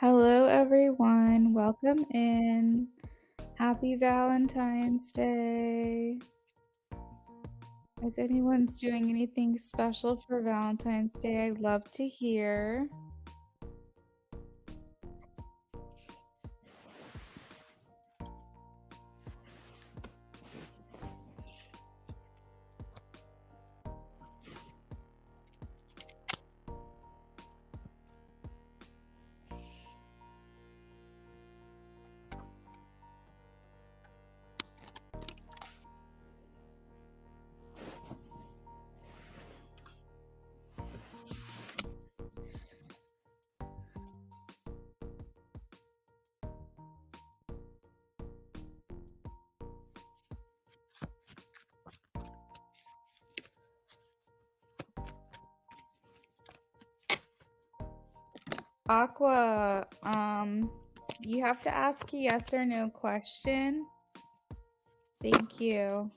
Hello, everyone. Welcome in. Happy Valentine's Day. If anyone's doing anything special for Valentine's Day, I'd love to hear. Aqua, you have to ask a yes or no question. Thank you.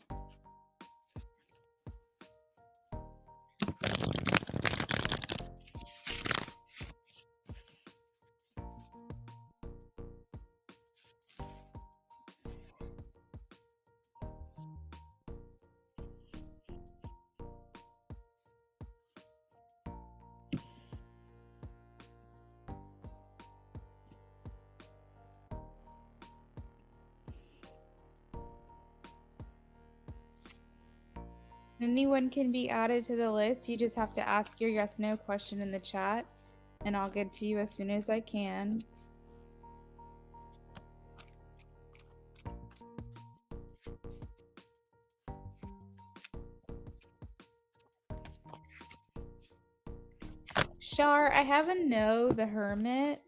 Anyone can be added to the list. You just have to ask your yes no question in the chat, and I'll get to you as soon as I can. Shar, I have a no, the hermit.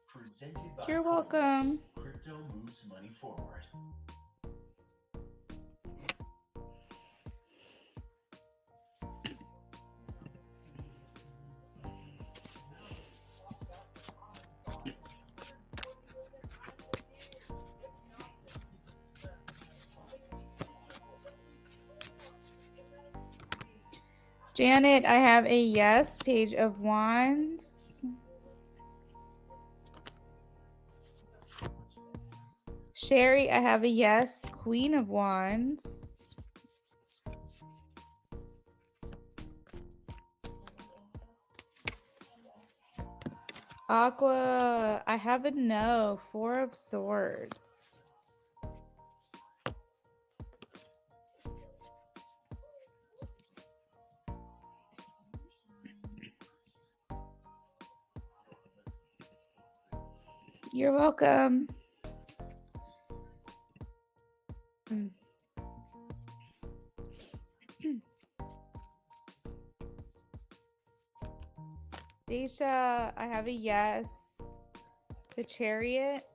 Presented by You're welcome. Crypto moves money forward. Janet, I have a yes, Page of Wands. Sherry, I have a yes, Queen of Wands. Aqua, I have a no, Four of Swords. You're welcome. Daisha, I have a yes, the Chariot.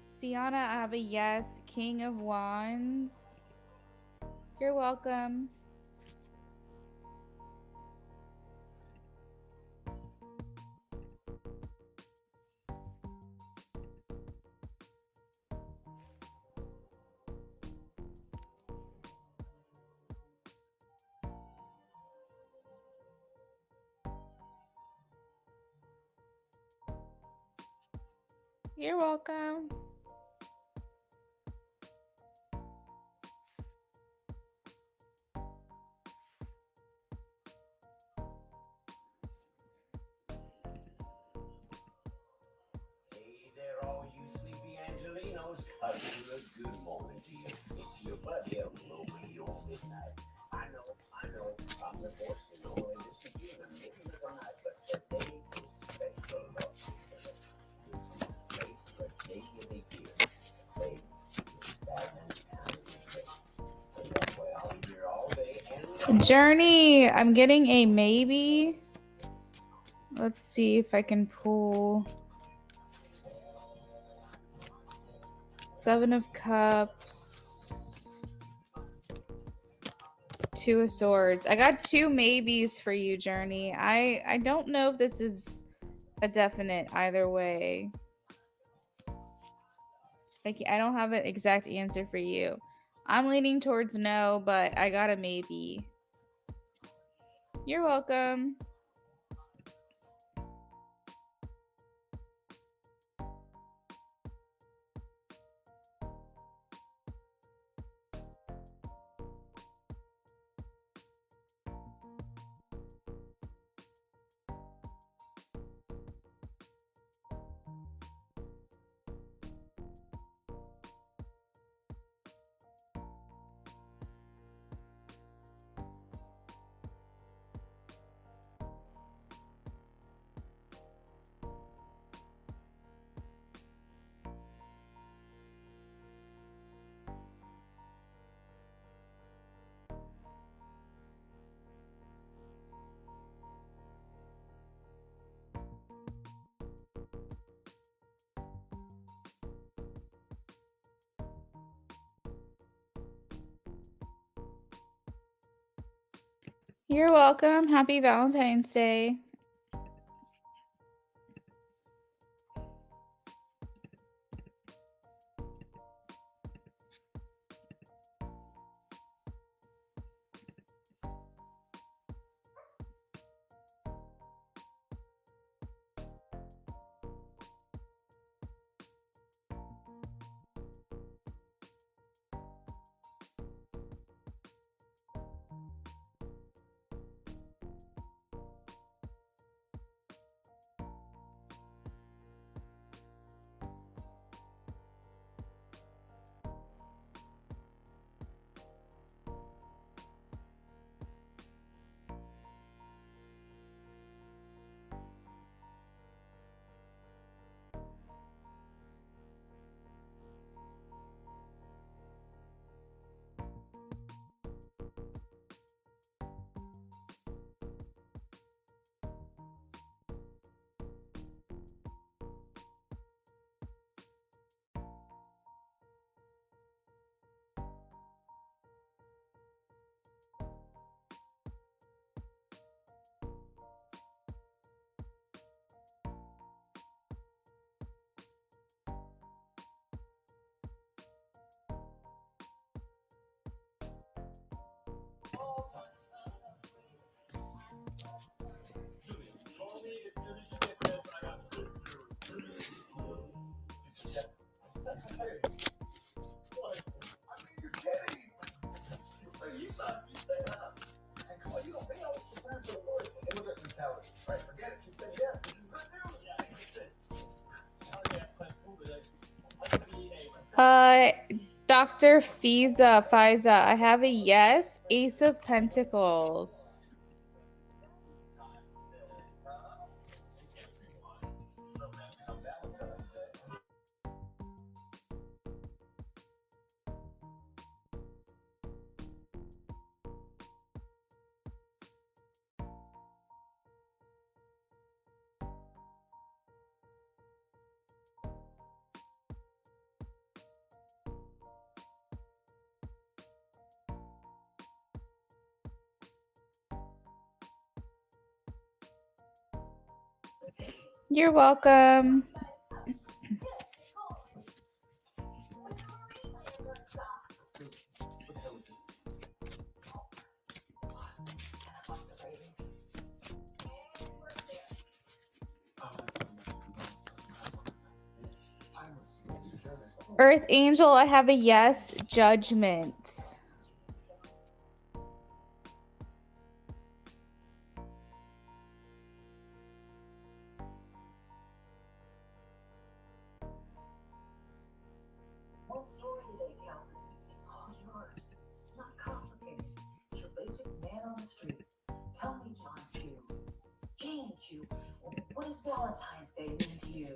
Sienna, I have a yes, King of Wands. You're welcome. You're welcome. Hey there, all you sleepy Angelinos. Good morning to you. It's your buddy, Romeo Midnight. I know, I'm the voice to know, and this will be in the middle of the night, but today is special, Lord. This is a place for a day of the year. Say, it's Valentine's Day. And that's why I'll be here all day Journey, I'm getting a maybe. Let's see if I can pull 7 of Cups, 2 of Swords. I got 2 maybes for you, Journey. I don't know if this is a definite either way. I don't have an exact answer for you. I'm leaning towards no, but I got a maybe. You're welcome. You're welcome. Happy Valentine's Day. Dr. Fiza, I have a yes. Ace of Pentacles. You're welcome. Earth Angel, I have a yes. Judgment. What story today, Calvin? It's all yours. It's not complicated. It's your basic man on the street. Tell me, John Q. Jane Q. What does Valentine's Day mean to you?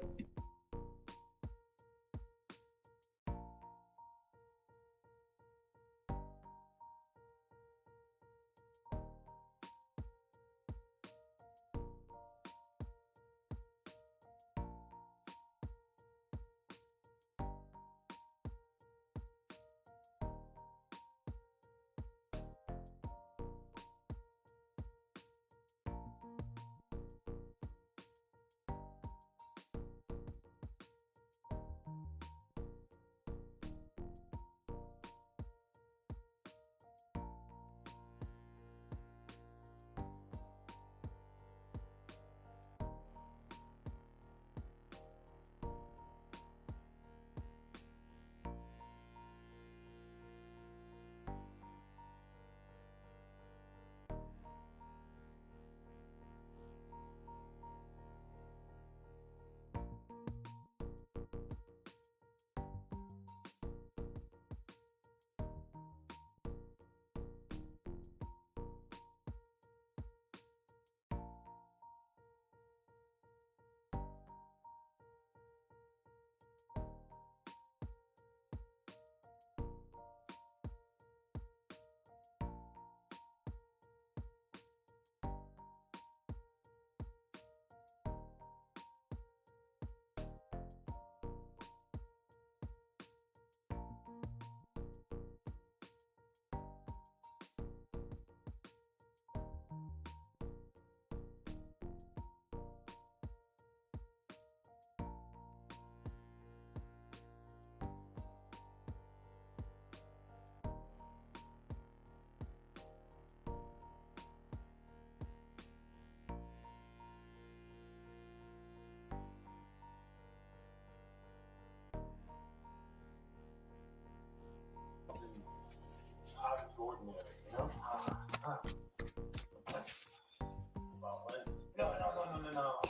no.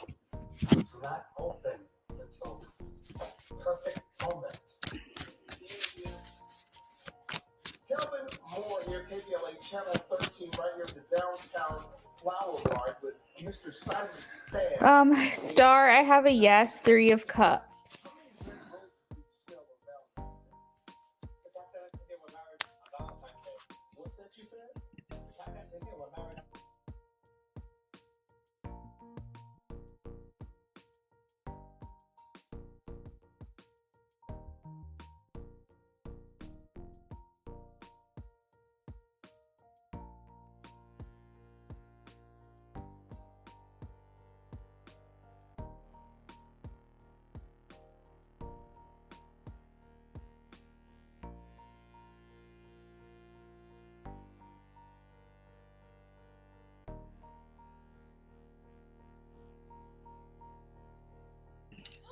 Do not open until perfect moment. Kelvin Moore here, KBLA Channel 13, right here at the downtown Flower Mart with Mr. Simon Phan. Star, I have a yes, 3 of cups. It's after they were married on Valentine's Day. What's that you said? It's after they were married.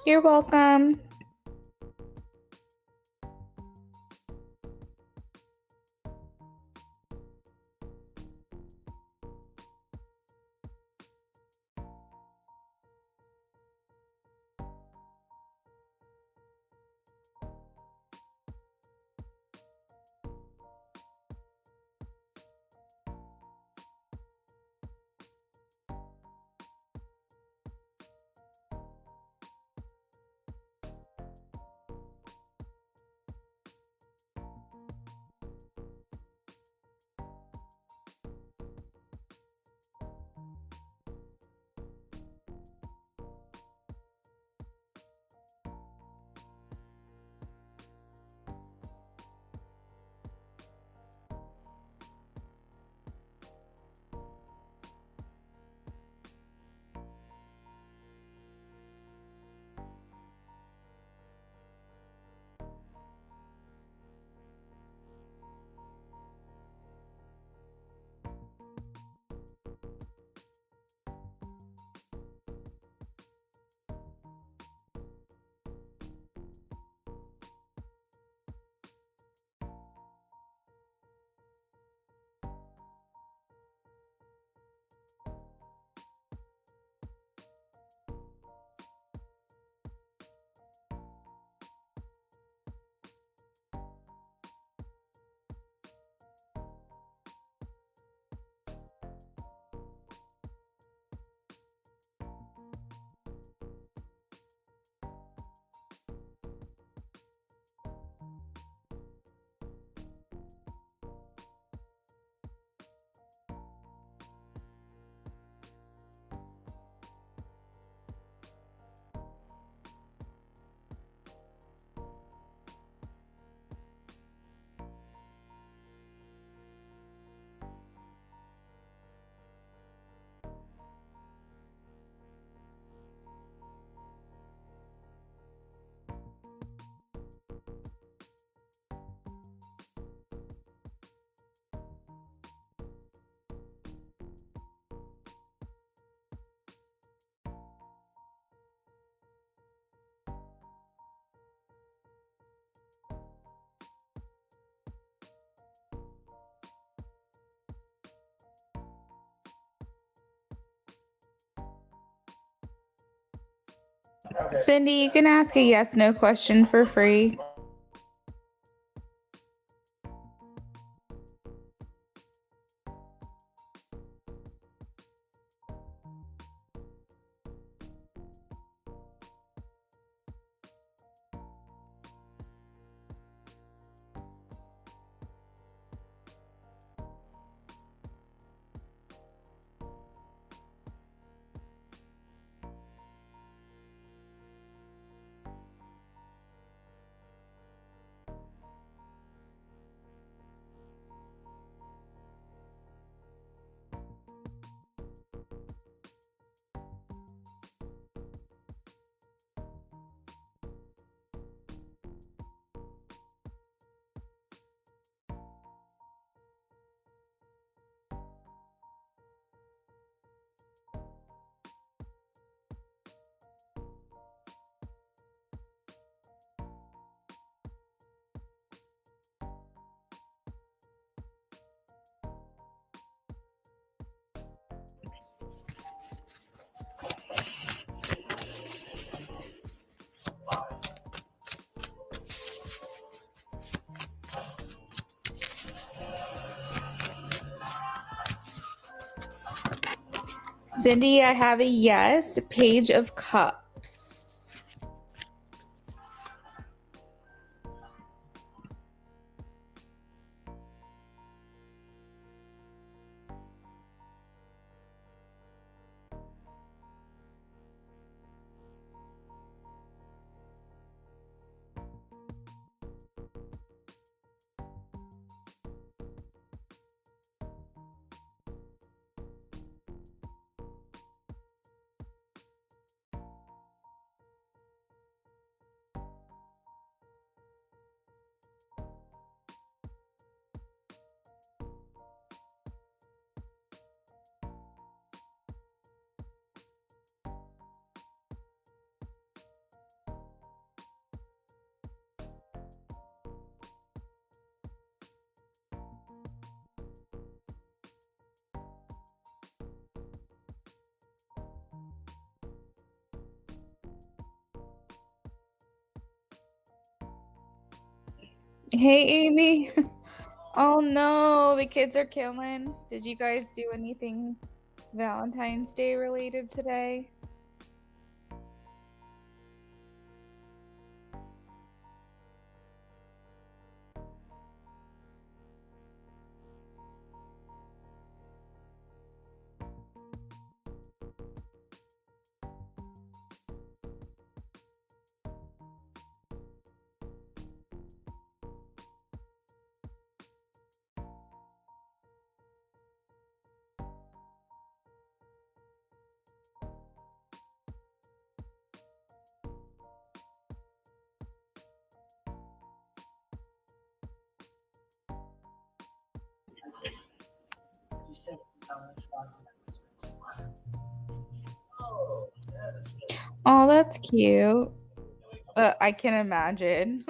You're welcome. Cindy, you can ask a yes no question for free. Cindy, I have a yes. Page of Cups. Hey, Amy. Oh no, the kids are killing. Did you guys do anything Valentine's Day related today? Oh, that's cute. I can imagine.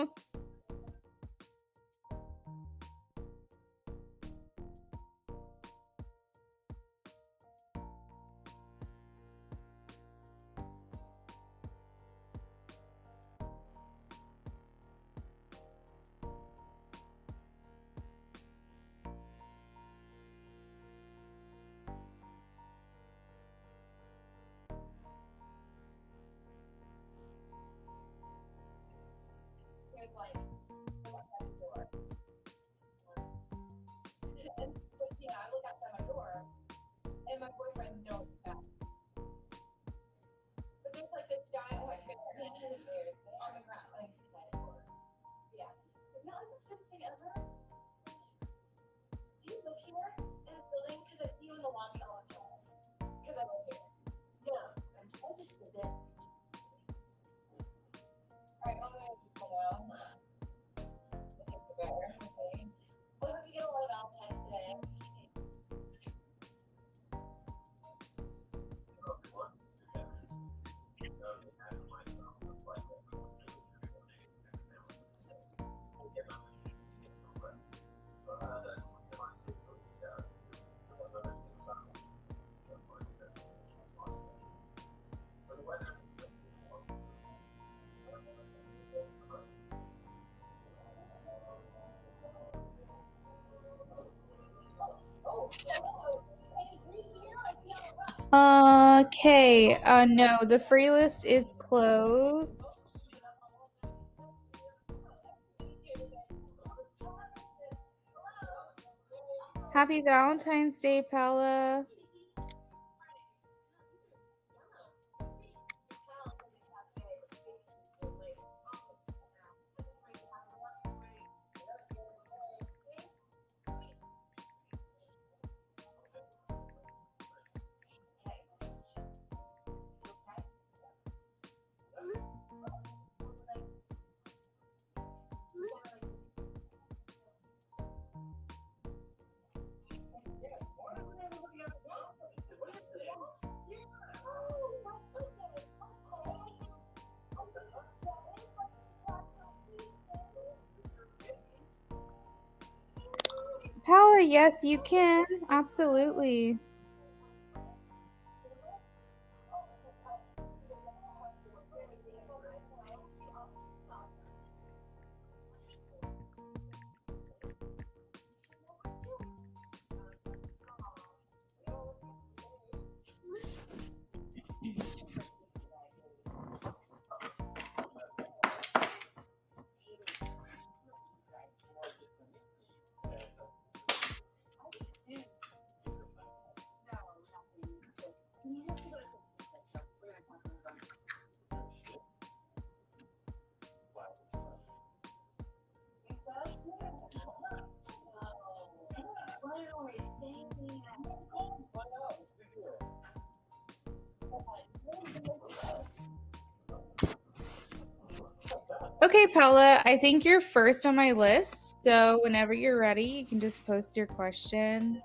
Okay. No, the free list is closed. Happy Valentine's Day, Paula. Paula, yes, you can. Absolutely. Okay, Paula, I think you're first on my list. So whenever you're ready, you can just post your question.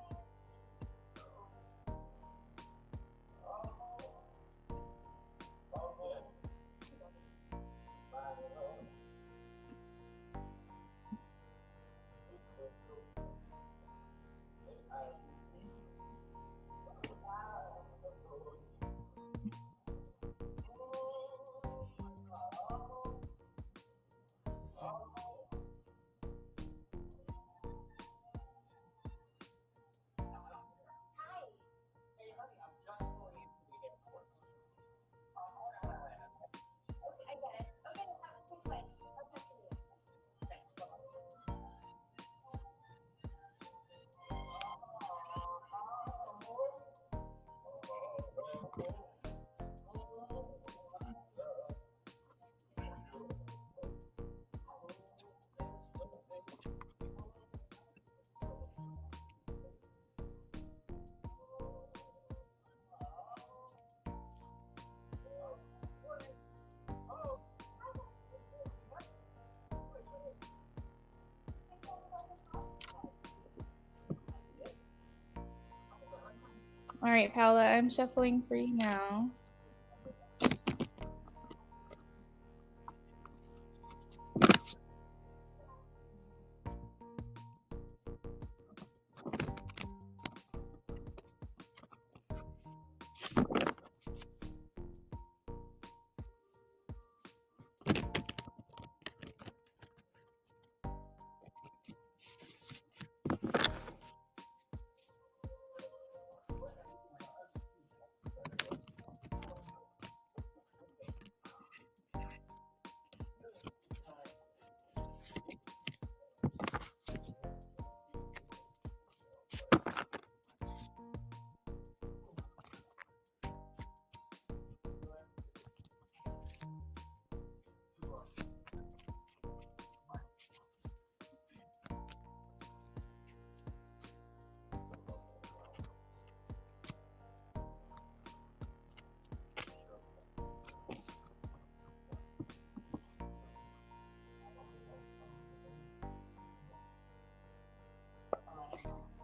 All right, Paula, I'm shuffling for you now.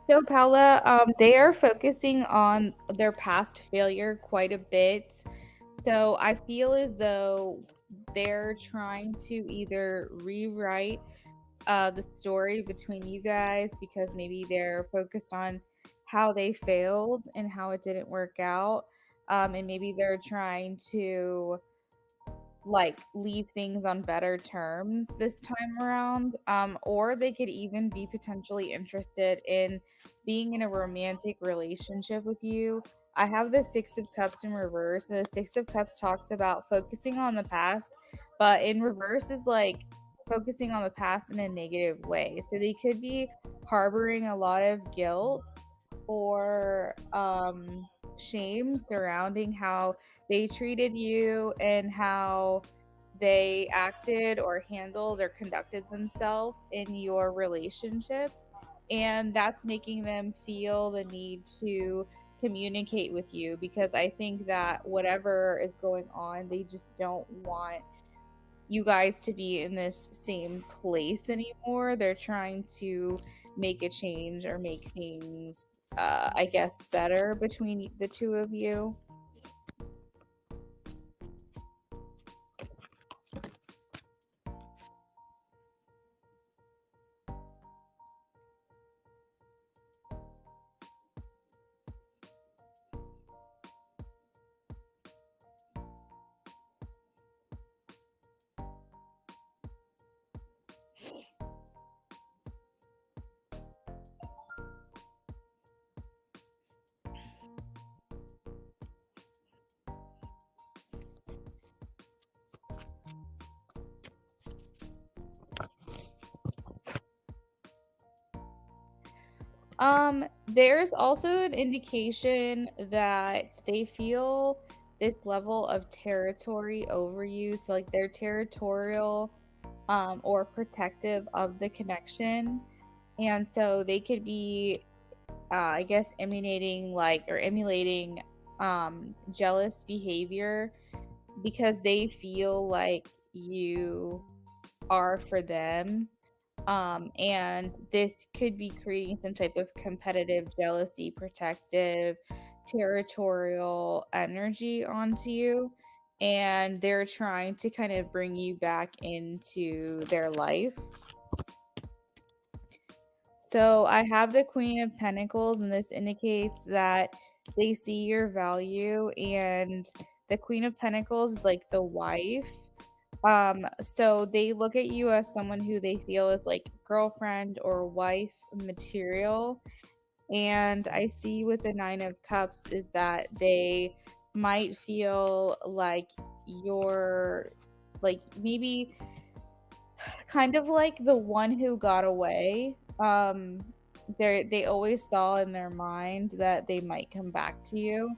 So, Paula, they are focusing on their past failure quite a bit. So, I feel as though they're trying to either rewrite the story between you guys because maybe they're focused on how they failed and how it didn't work out. And maybe they're trying to like leave things on better terms this time around, or they could even be potentially interested in being in a romantic relationship with you. I have the Six of Cups in reverse, and the Six of Cups talks about focusing on the past, but in reverse is like focusing on the past in a negative way. So they could be harboring a lot of guilt or shame surrounding how they treated you and how they acted or handled or conducted themselves in your relationship. And that's making them feel the need to communicate with you because I think that whatever is going on, they just don't want you guys to be in this same place anymore. They're trying to make a change or make things, I guess, better between the two of you. There's also an indication that they feel this level of territory over you. So like they're territorial or protective of the connection. And so they could be I guess emulating jealous behavior because they feel like you are for them. And this could be creating some type of competitive jealousy, protective, territorial energy onto you. And they're trying to kind of bring you back into their life. So I have the Queen of Pentacles, and this indicates that they see your value. And the Queen of Pentacles is like the wife. So they look at you as someone who they feel is like girlfriend or wife material. And I see with the Nine of Cups is that they might feel like you're like maybe kind of like the one who got away. They always saw in their mind that they might come back to you,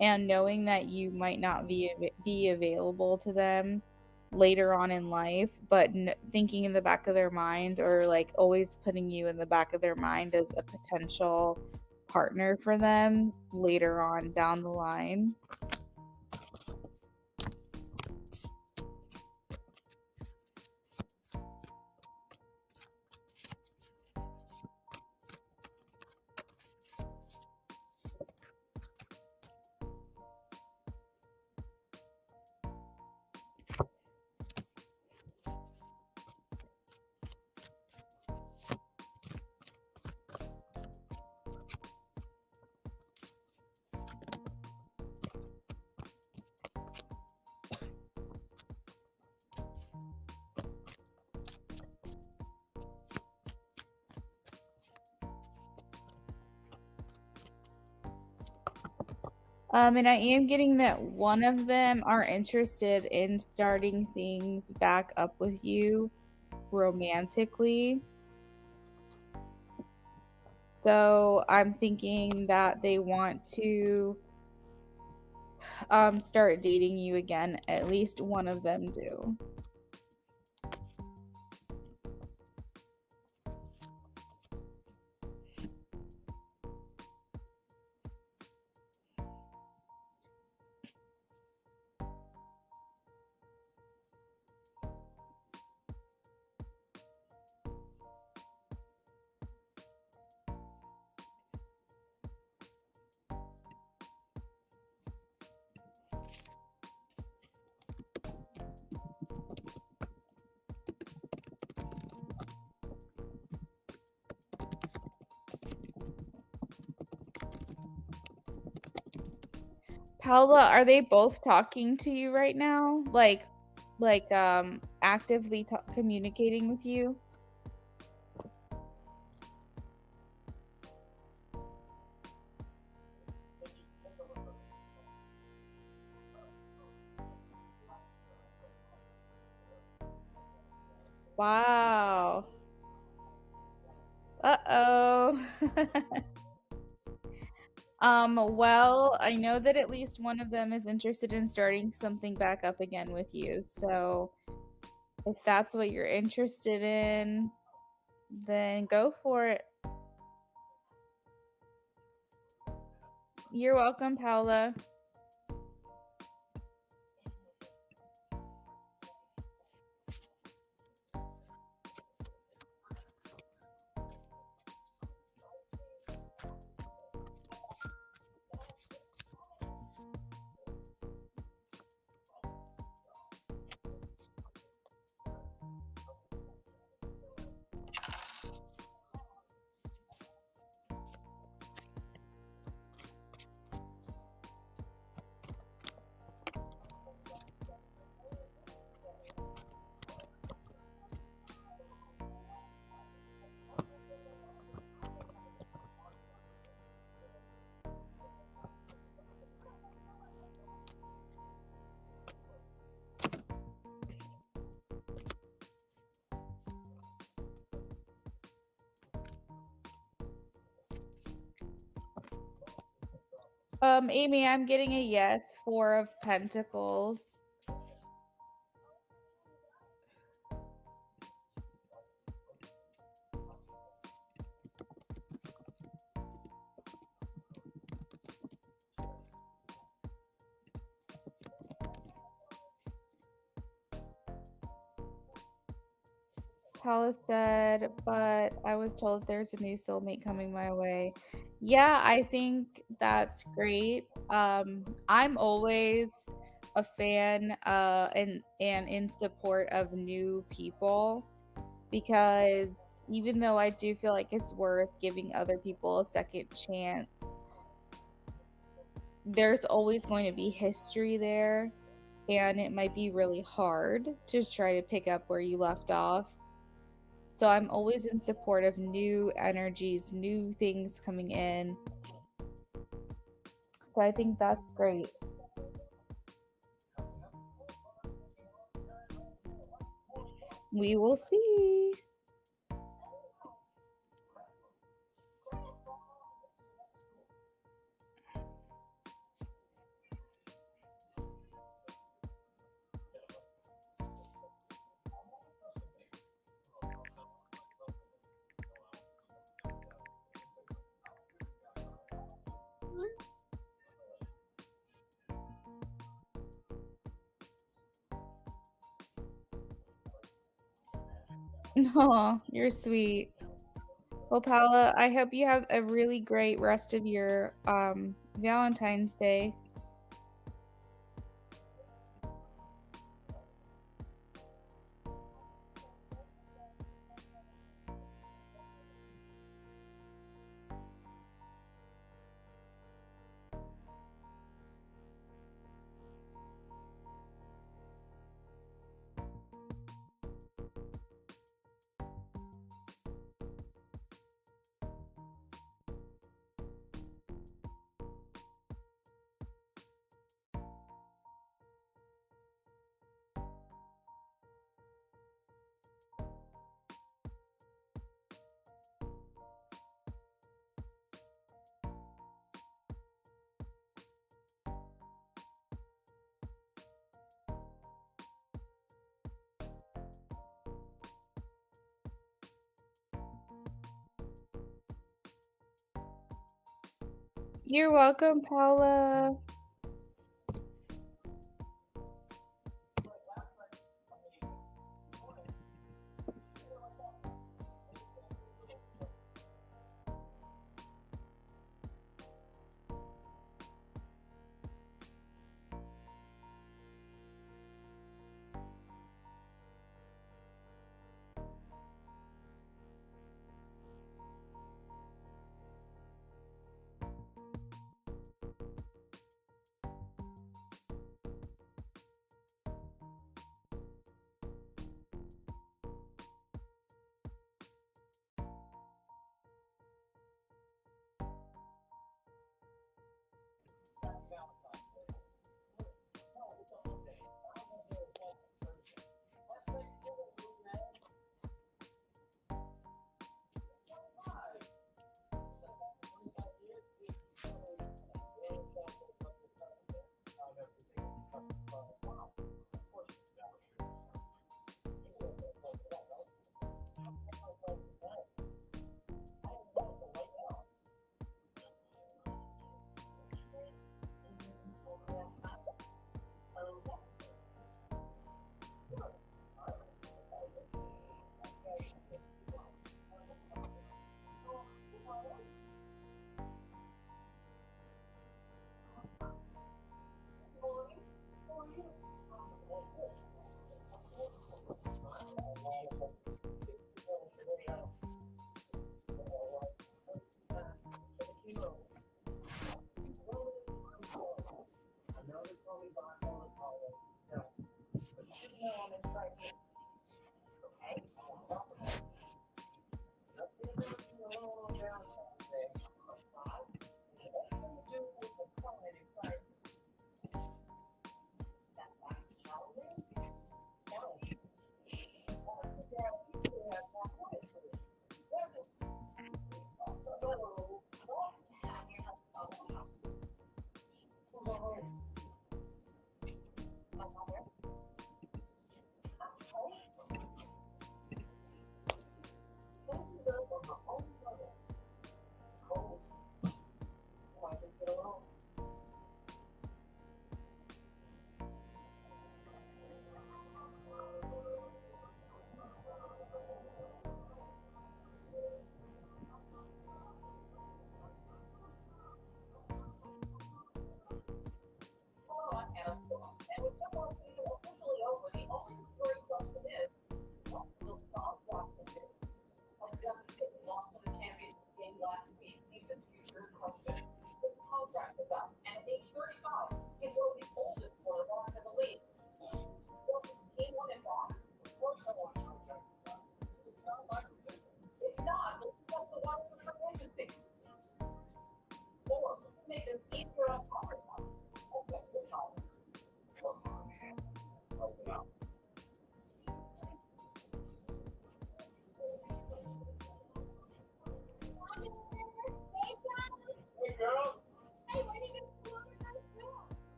and knowing that you might not be available to them later on in life, but thinking in the back of their mind, or like always putting you in the back of their mind as a potential partner for them later on down the line. And I am getting that one of them are interested in starting things back up with you romantically. So I'm thinking that they want to start dating you again. At least one of them do. Paula, are they both talking to you right now? Actively communicating with you? Wow. Uh-oh. Well, I know that at least one of them is interested in starting something back up again with you. So if that's what you're interested in, then go for it. You're welcome, Paula. Amy, I'm getting a yes, Four of Pentacles. Paula said, but I was told there's a new soulmate coming my way. Yeah, I think that's great. I'm always a fan and in support of new people because even though I do feel like it's worth giving other people a second chance, there's always going to be history there and it might be really hard to try to pick up where you left off. So I'm always in support of new energies, new things coming in. So I think that's great. We will see. Oh, you're sweet. Well, Paula, I hope you have a really great rest of your Valentine's Day. You're welcome, Paula.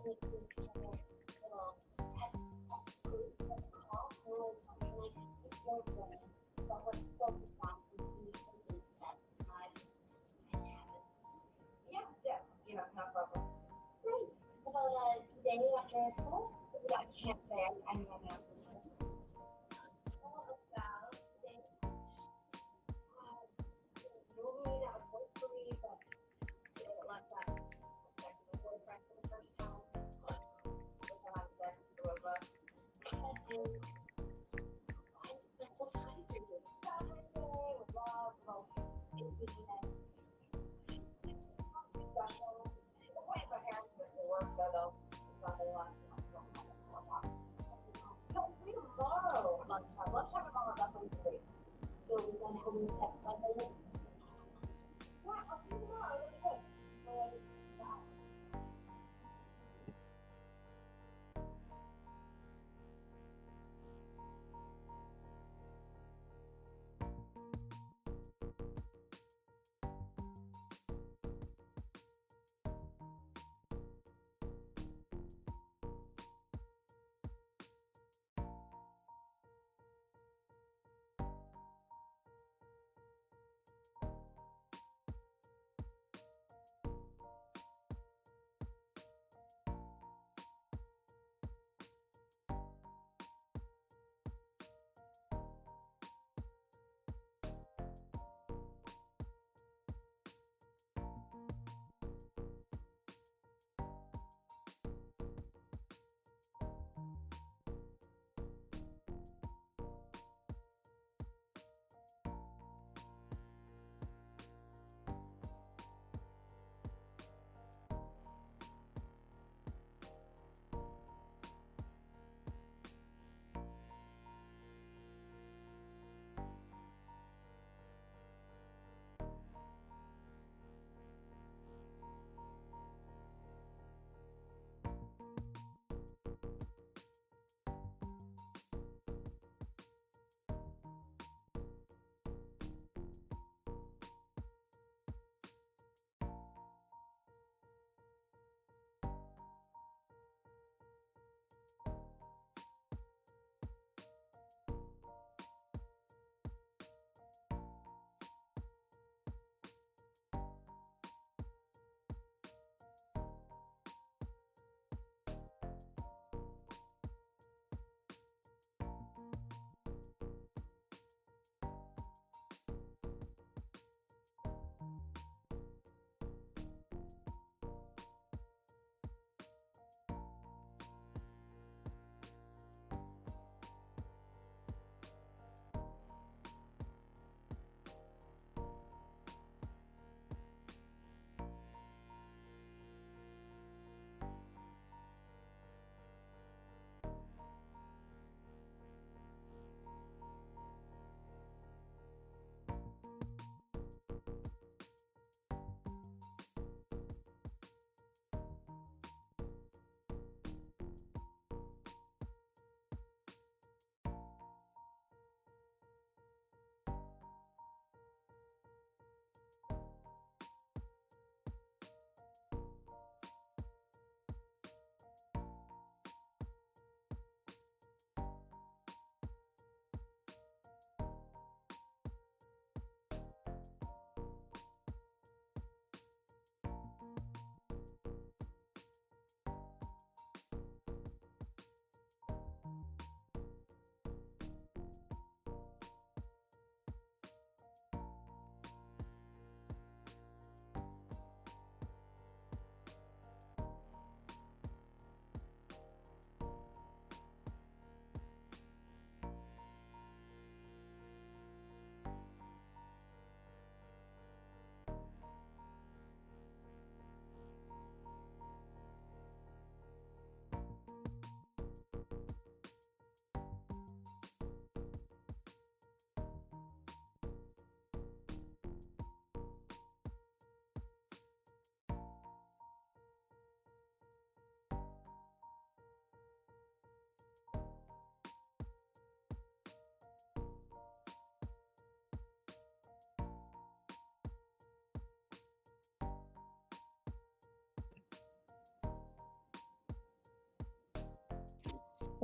like these little test group of call or something like it's your brain, but what's focused on is when you something that time and habits. Yeah, yeah, yeah, no problem. Nice. About today after school? I can't say I'm running after school. All about today. Normally that would work for me, but today it left that sex with my boyfriend for the first time. With the hot sex, the two of us. And then I spent the time to do Valentine's Day with love, well, baking and something special. The point is my parents didn't work, so they'll probably want to no, free tomorrow. Lunchtime. Lunchtime tomorrow, definitely free. So we're gonna have this sex one later. Yeah, I'll see you tomorrow. That's good. Bye.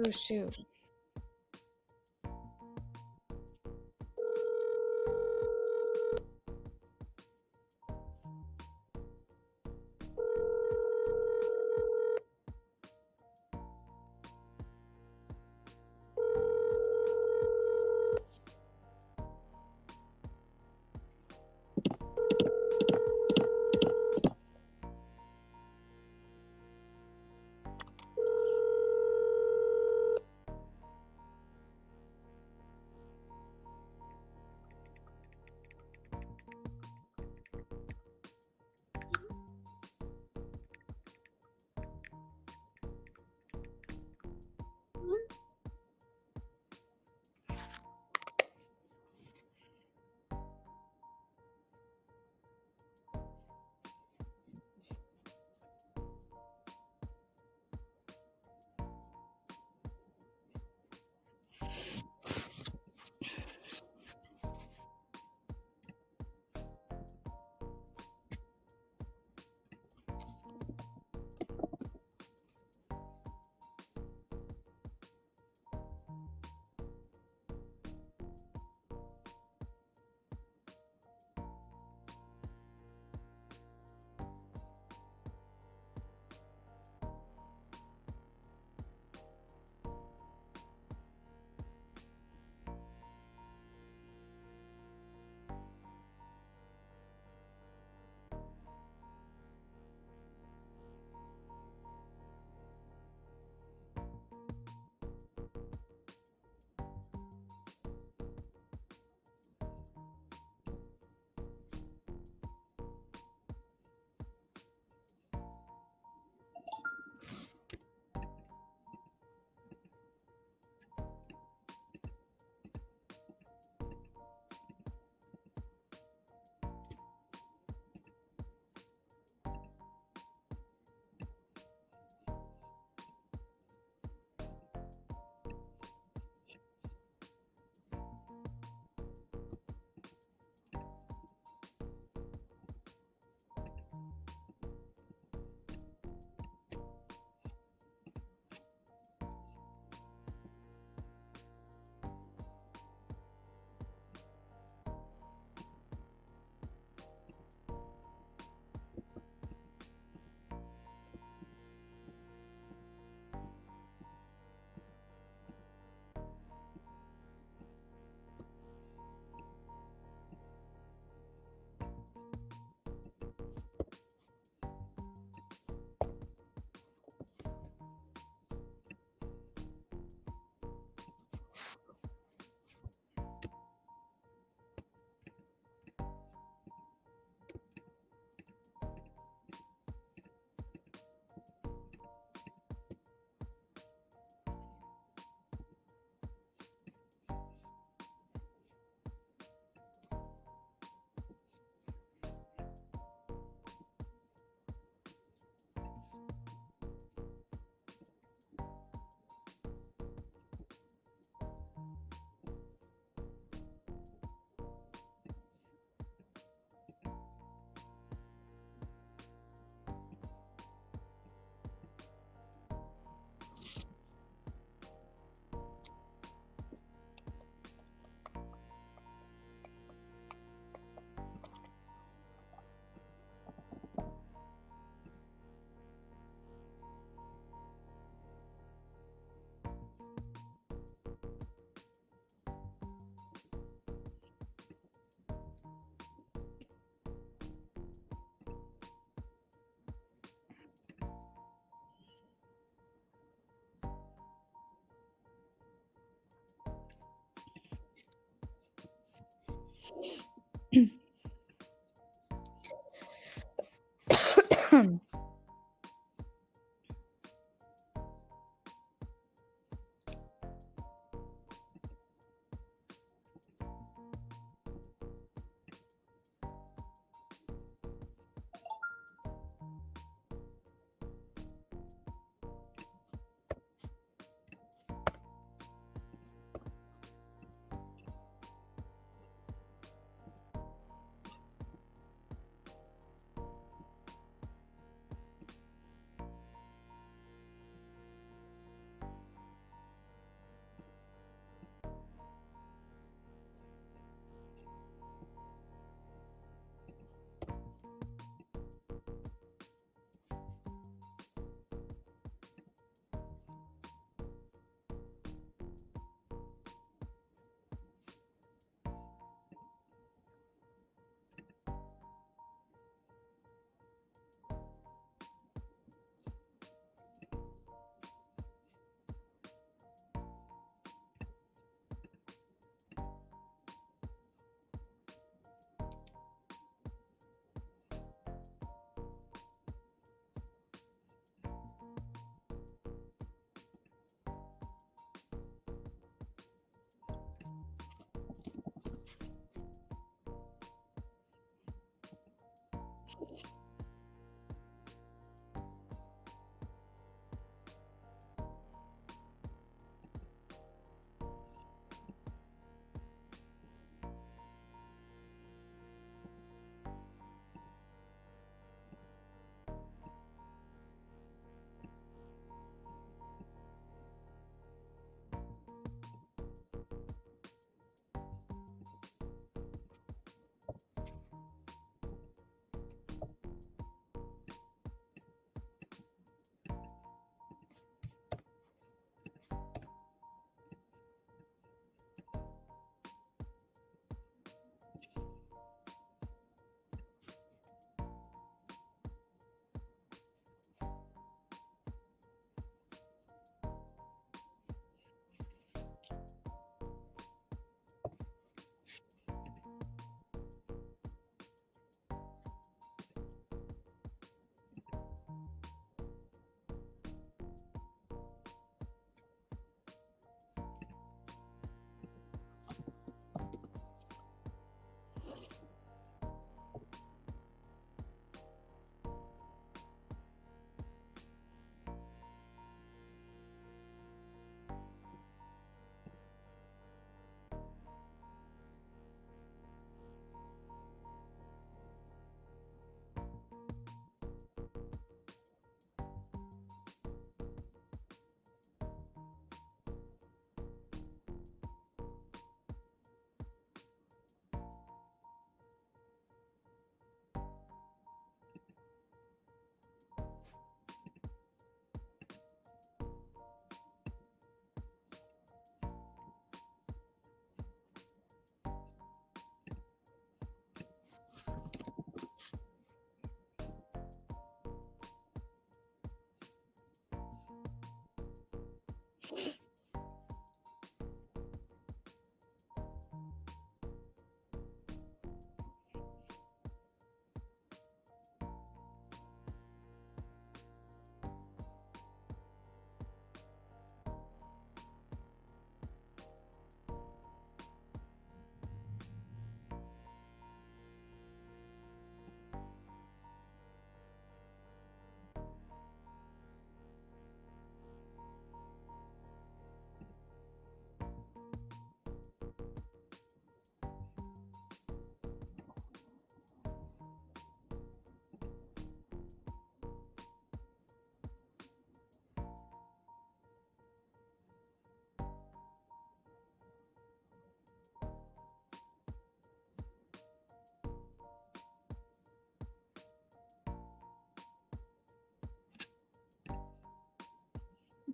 Oh shoot.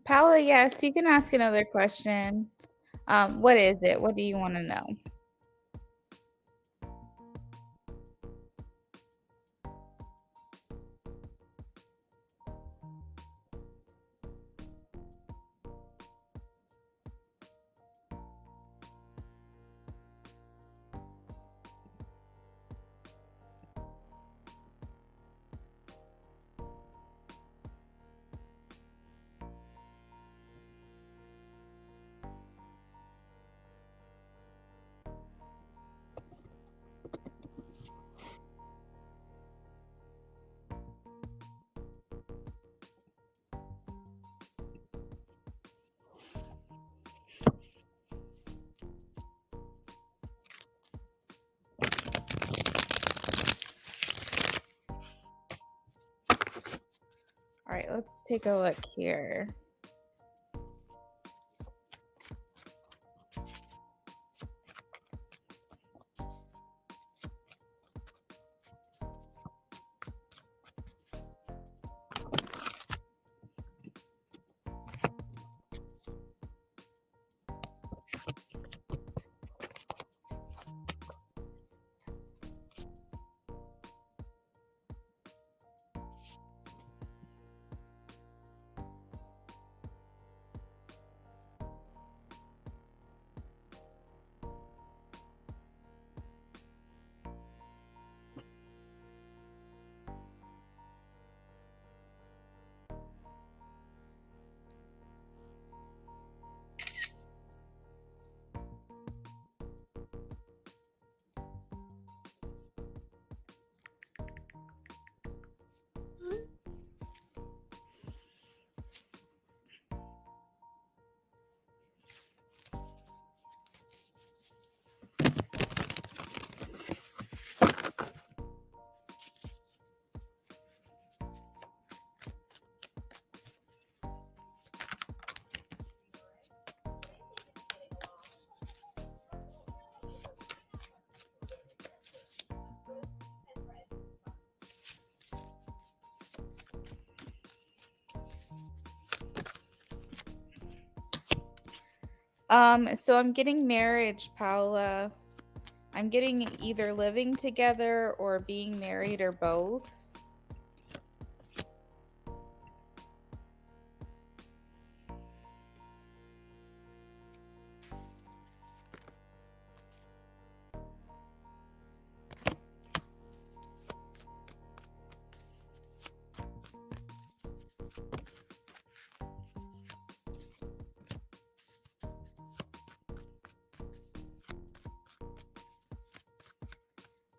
Paula, yes, you can ask another question. What is it? What do you want to know? All right, let's take a look here. So I'm getting marriage, Paula. I'm getting either living together or being married or both.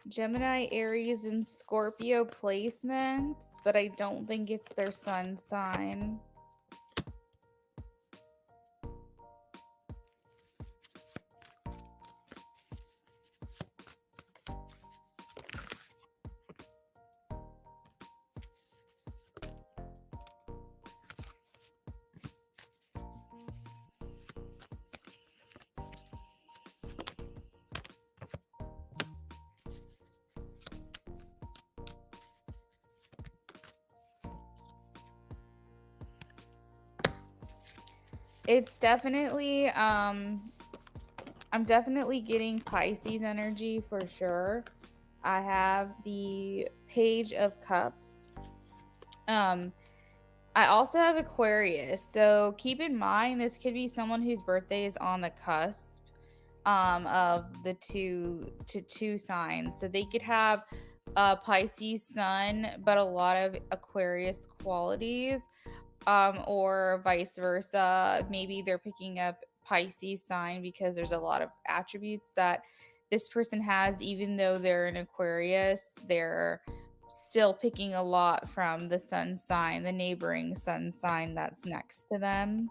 Gemini, Aries, and Scorpio placements, but I don't think it's their sun sign. It's definitely I'm definitely getting Pisces energy for sure. I have the Page of Cups. Um I also have Aquarius. So keep in mind this could be someone whose birthday is on the cusp of the two signs. So they could have a Pisces sun but a lot of Aquarius qualities, or vice versa. Maybe they're picking up Pisces sign because there's a lot of attributes that this person has, even though they're an Aquarius, they're still picking a lot from the sun sign, the neighboring sun sign that's next to them.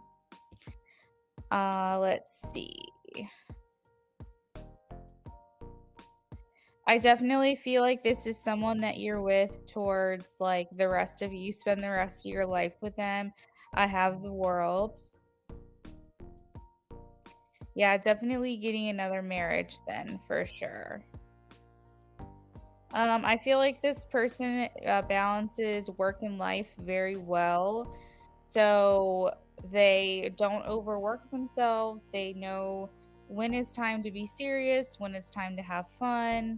Let's see. I definitely feel like this is someone that you're with towards like the rest of you spend the rest of your life with them. I have the world. Yeah, definitely getting another marriage then for sure. I feel like this person balances work and life very well. So they don't overwork themselves. They know when it's time to be serious, when it's time to have fun,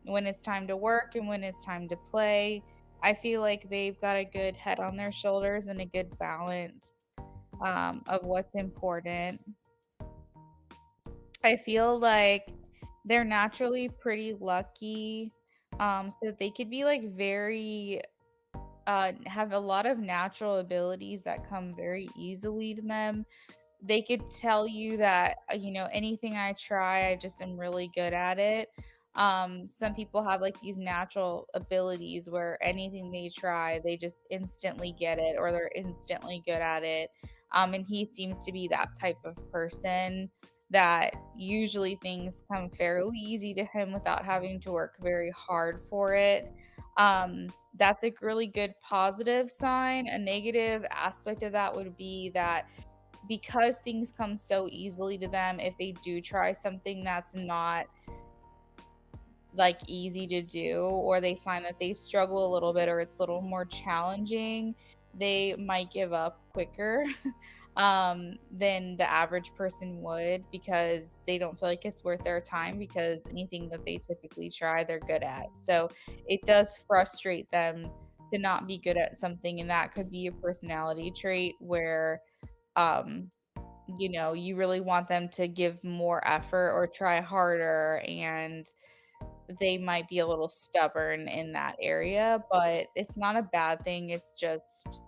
when it's time to work, and when it's time to play. I feel like they've got a good head on their shoulders and a good balance of what's important. I feel like they're naturally pretty lucky. So they could be like very have a lot of natural abilities that come very easily to them. They could tell you that, anything I try, I just am really good at it. Some people have like these natural abilities where anything they try, they just instantly get it or they're instantly good at it. And he seems to be that type of person that usually things come fairly easy to him without having to work very hard for it. That's a really good positive sign. A negative aspect of that would be that because things come so easily to them, if they do try something that's not like easy to do, or they find that they struggle a little bit or it's a little more challenging, they might give up quicker than the average person would because they don't feel like it's worth their time because anything that they typically try, they're good at. So it does frustrate them to not be good at something, and that could be a personality trait where um you really want them to give more effort or try harder, and they might be a little stubborn in that area, but it's not a bad thing. It's just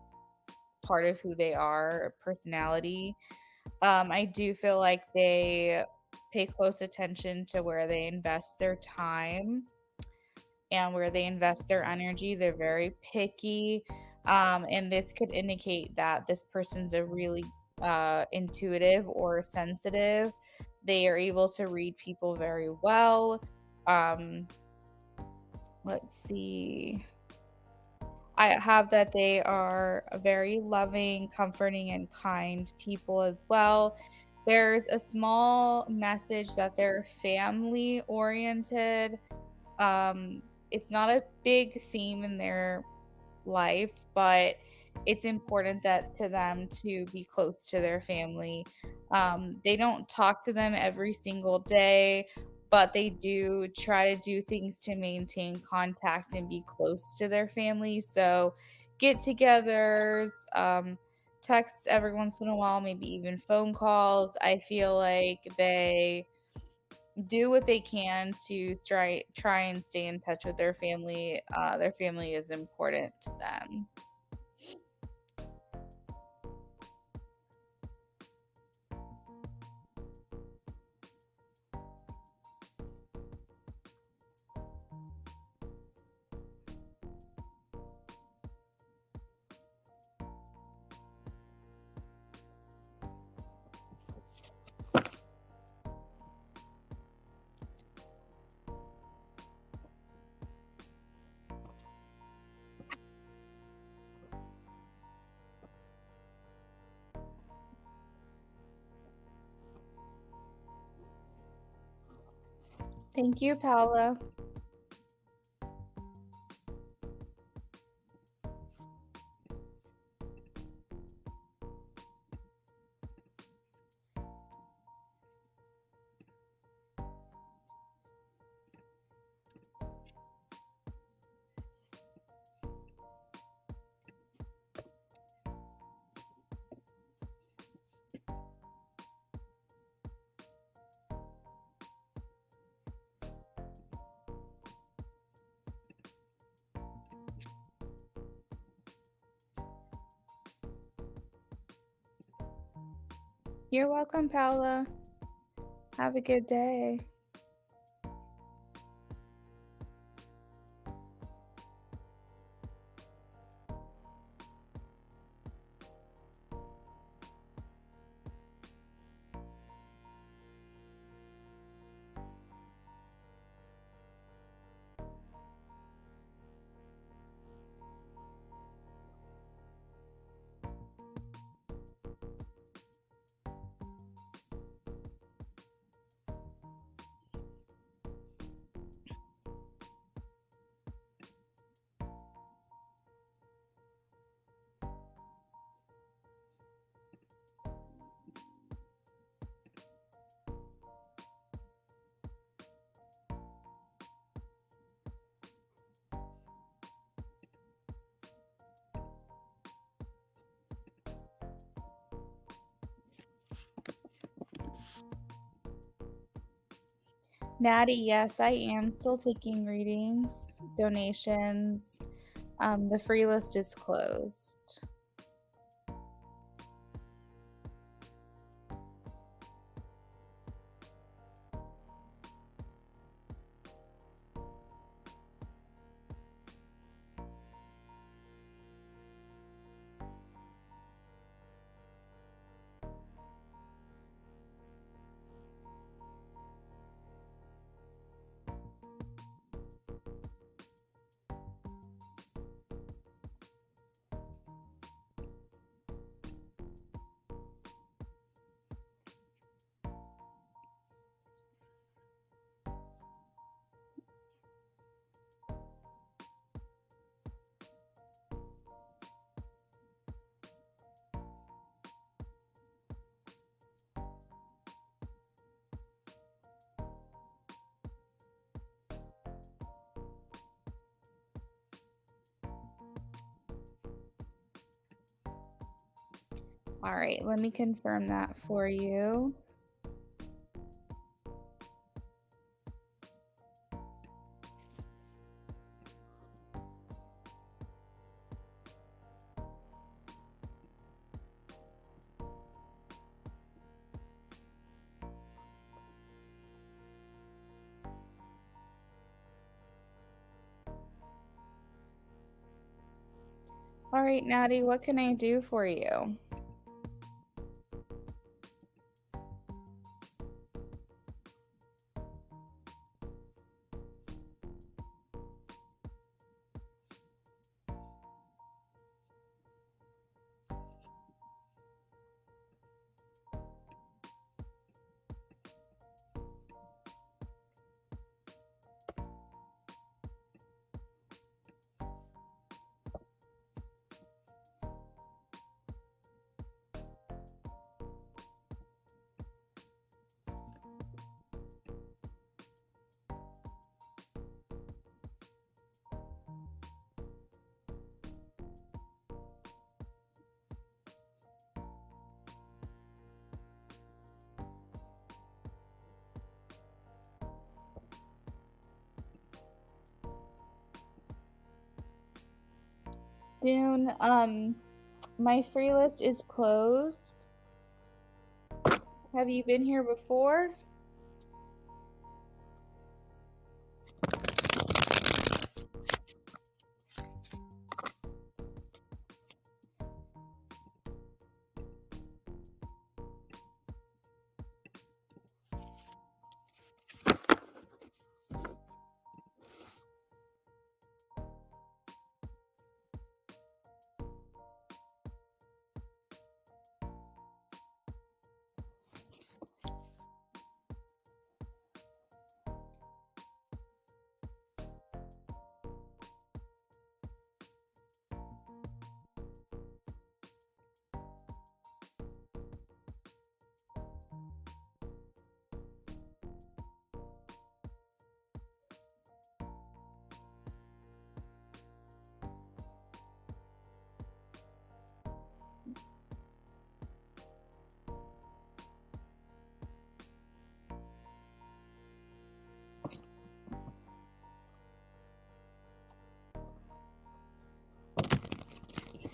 part of who they are, personality. I do feel like they pay close attention to where they invest their time and where they invest their energy. They're very picky. And this could indicate that this person's a really intuitive or sensitive. They are able to read people very well. Um, let's see. I have that they are a very loving, comforting, and kind people as well. There's a small message that they're family oriented. It's not a big theme in their life, but it's important that to them to be close to their family. They don't talk to them every single day, but they do try to do things to maintain contact and be close to their family. So, get togethers, texts every once in a while, maybe even phone calls. I feel like they do what they can to try and stay in touch with their family. Their family is important to them. Thank you, Paula. You're welcome, Paula. Have a good day. Natty, yes, I am still taking readings, donations. The free list is closed. All right, let me confirm that for you. All right, Natty, what can I do for you? Dune, my free list is closed. Have you been here before?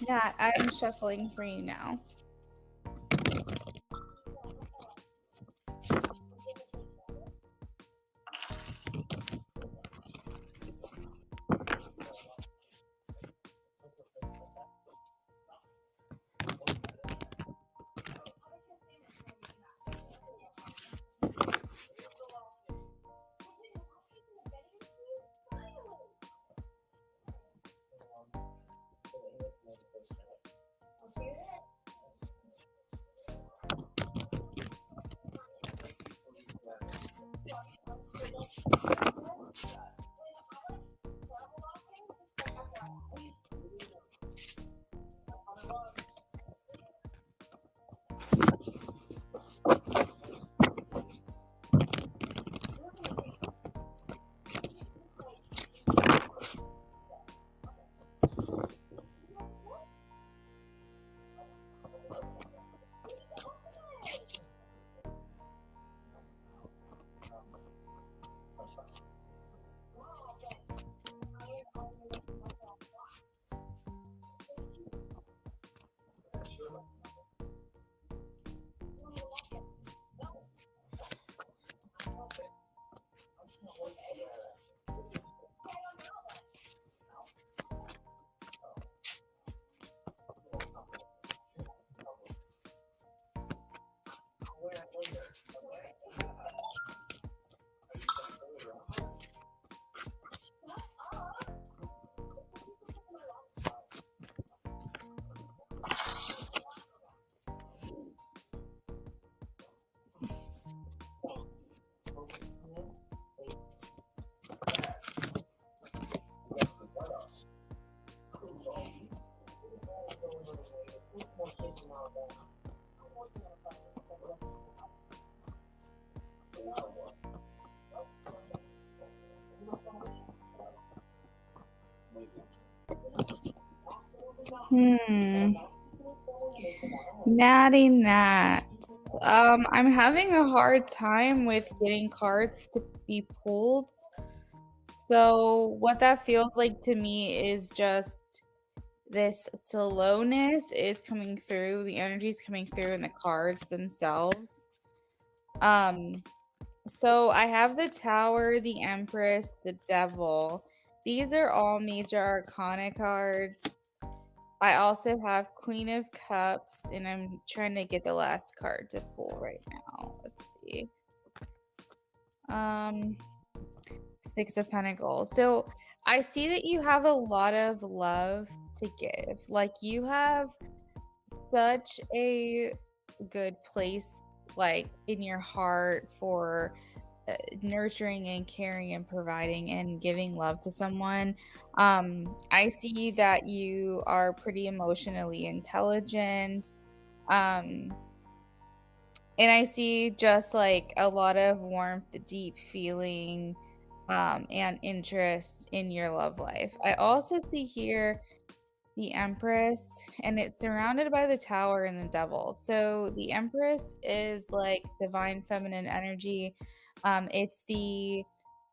Yeah, I'm shuffling for you now. Hmm. Natty Nats. I'm having a hard time with getting cards to be pulled. So what that feels like to me is just this slowness is coming through, the energy is coming through in the cards themselves. Um, so I have the Tower, the Empress, the Devil. These are all major arcana cards. I also have Queen of Cups, and I'm trying to get the last card to pull right now. Let's see. Um, Six of Pentacles. So I see that you have a lot of love to give. Like you have such a good place like in your heart for nurturing and caring and providing and giving love to someone. I see that you are pretty emotionally intelligent. Um, and I see just like a lot of warmth, deep feeling, and interest in your love life. I also see here the Empress, and it's surrounded by the Tower and the Devil. So the Empress is like divine feminine energy. It's the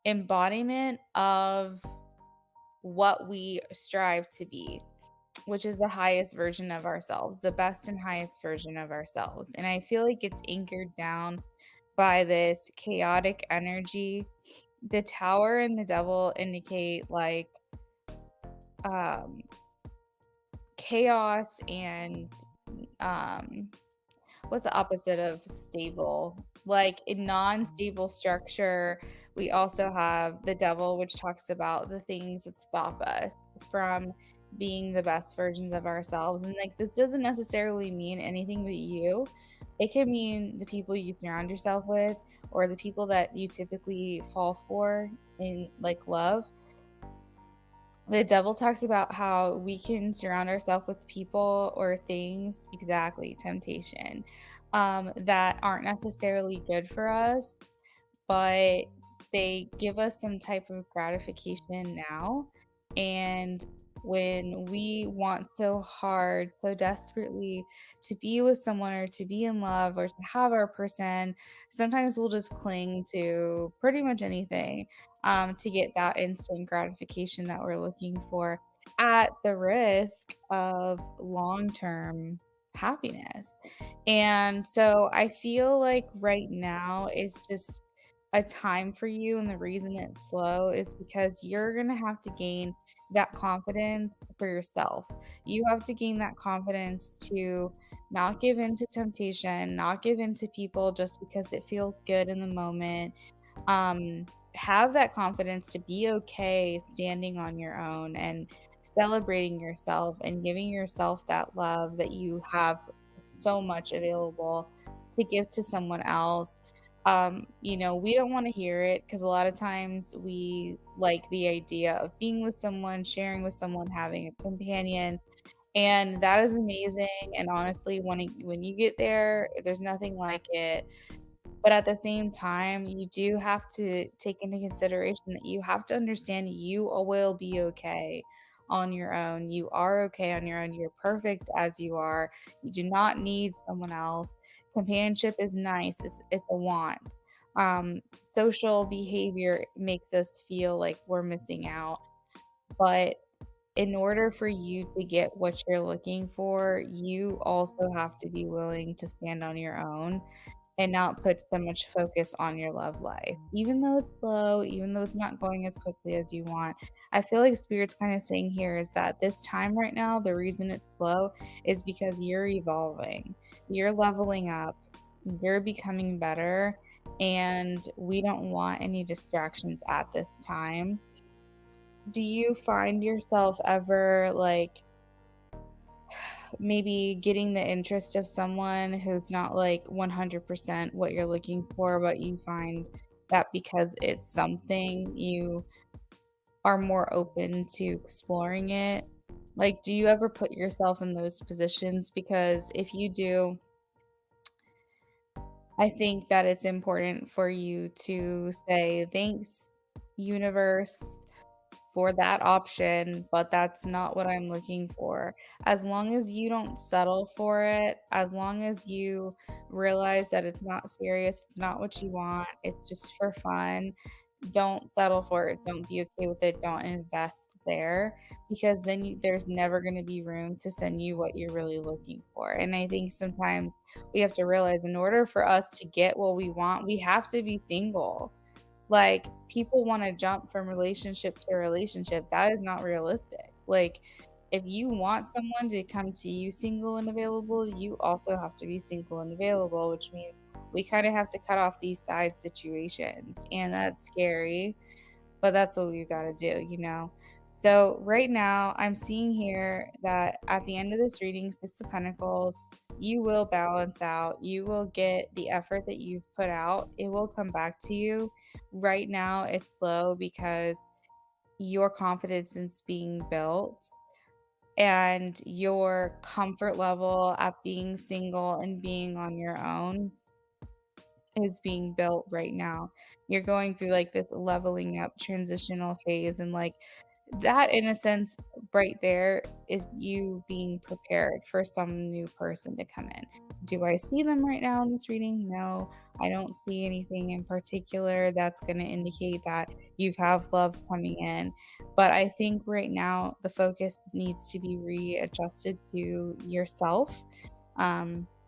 embodiment of what we strive to be, which is the highest version of ourselves, the best and highest version of ourselves. And I feel like it's anchored down by this chaotic energy. The Tower and the Devil indicate like um chaos and um what's the opposite of stable? Like a non-stable structure. We also have the devil, which talks about the things that stop us from being the best versions of ourselves. And like this doesn't necessarily mean anything but you. It can mean the people you surround yourself with or the people that you typically fall for in like love. The devil talks about how we can surround ourselves with people or things, exactly, temptation, that aren't necessarily good for us, but they give us some type of gratification now. And when we want so hard, so desperately to be with someone or to be in love or to have our person, sometimes we'll just cling to pretty much anything to get that instant gratification that we're looking for at the risk of long term happiness. And so I feel like right now is just a time for you, and the reason it's slow is because you're going to have to gain that confidence for yourself. You have to gain that confidence to not give in to temptation, not give in to people just because it feels good in the moment. um, have that confidence to be okay standing on your own and celebrating yourself and giving yourself that love that you have so much available to give to someone else. We don't want to hear it because a lot of times we like the idea of being with someone, sharing with someone, having a companion, and that is amazing. And honestly, when you get there, there's nothing like it. But at the same time, you do have to take into consideration that you have to understand you will be okay on your own. You are okay on your own. You're perfect as you are. You do not need someone else. Companionship is nice. It's a want. Social behavior makes us feel like we're missing out. But in order for you to get what you're looking for, you also have to be willing to stand on your own and not put so much focus on your love life. Even though it's slow, even though it's not going as quickly as you want, I feel like Spirit's kind of saying here is that this time right now, the reason it's slow is because you're evolving, you're leveling up, you're becoming better, and we don't want any distractions at this time. Do you find yourself ever like maybe getting the interest of someone who's not like 100% what you're looking for, but you find that because it's something you are more open to exploring it? Like, do you ever put yourself in those positions? Because if you do, I think that it's important for you to say, "Thanks, universe, for that option, but that's not what I'm looking for." As long as you don't settle for it, as long as you realize that it's not serious, it's not what you want, it's just for fun, don't settle for it, don't be okay with it, don't invest there, because then there's never going to be room to send you what you're really looking for. And I think sometimes we have to realize in order for us to get what we want, we have to be single. Like, people wanna jump from relationship to relationship, that is not realistic. Like, if you want someone to come to you single and available, you also have to be single and available, which means we kinda have to cut off these side situations, and that's scary, but that's what we've gotta do, you know? So, right now, I'm seeing here that at the end of this reading, Six of Pentacles, you will balance out. You will get the effort that you've put out. It will come back to you. Right now, it's slow because your confidence is being built and your comfort level at being single and being on your own is being built right now. You're going through like this leveling up transitional phase, and like that in a sense right there is you being prepared for some new person to come in. Do I see them right now in this reading? No, I don't see anything in particular that's going to indicate that you have love coming in. But I think right now the focus needs to be readjusted to yourself.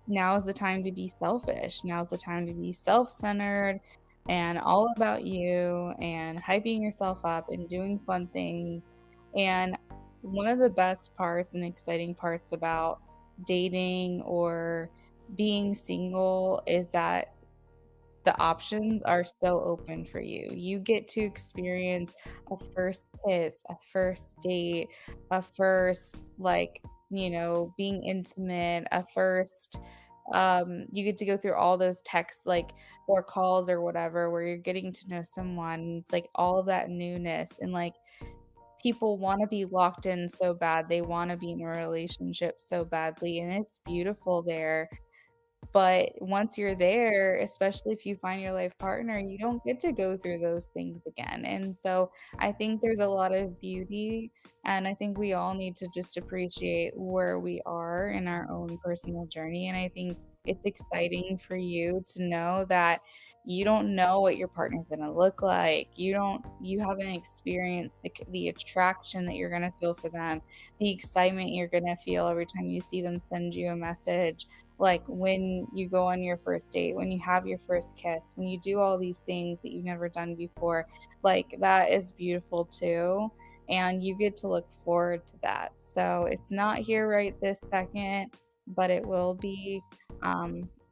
Now is the time to be selfish. Now is the time to be self-centered and all about you and hyping yourself up and doing fun things. And one of the best parts and exciting parts about dating or being single is that the options are so open for you. You get to experience a first kiss, a first date, a first, like, being intimate, a first, you get to go through all those texts, like, or calls or whatever, where you're getting to know someone. It's like all of that newness. And like, people want to be locked in so bad. They want to be in a relationship so badly. And it's beautiful there, but once you're there, especially if you find your life partner, you don't get to go through those things again. And so I think there's a lot of beauty, and I think we all need to just appreciate where we are in our own personal journey. And I think it's exciting for you to know that you don't know what your partner's going to look like. You haven't experienced the attraction that you're going to feel for them, the excitement you're going to feel every time you see them send you a message, like when you go on your first date, when you have your first kiss, when you do all these things that you've never done before, like that is beautiful too. And you get to look forward to that. So it's not here right this second, but it will be.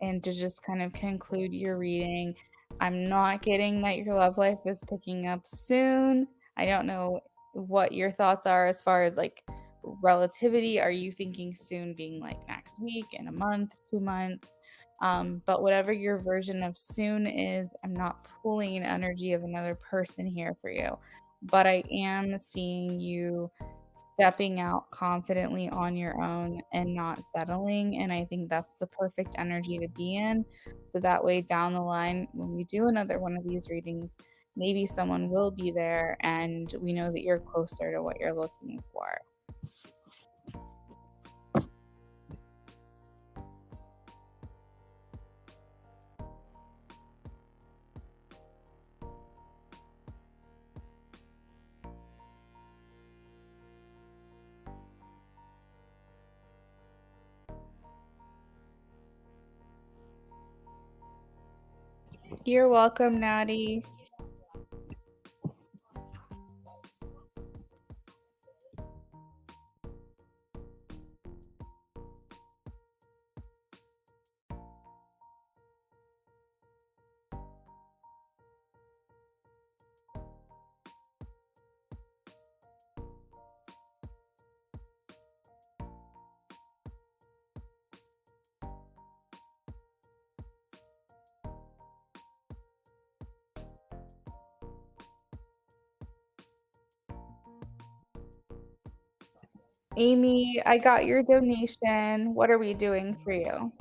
And to just kind of conclude your reading, I'm not getting that your love life is picking up soon. I don't know what your thoughts are as far as like relativity. Are you thinking soon being like next week, in a month, 2 months? But whatever your version of soon is, I'm not pulling an energy of another person here for you, but I am seeing you stepping out confidently on your own and not settling. And I think that's the perfect energy to be in. So that way, down the line, when we do another one of these readings, maybe someone will be there and we know that you're closer to what you're looking for. You're welcome, Natty. Amy, I got your donation. What are we doing for you?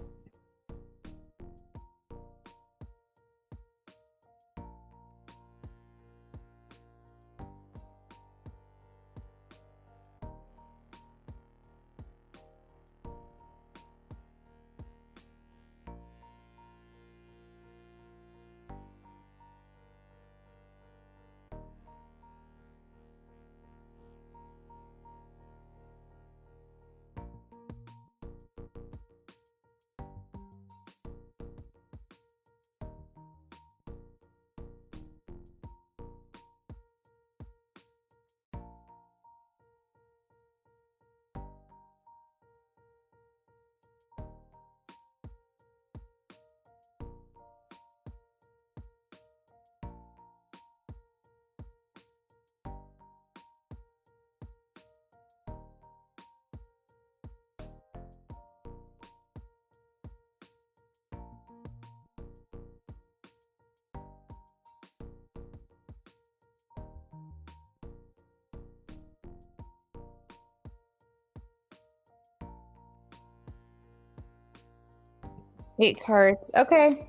8 cards. Okay.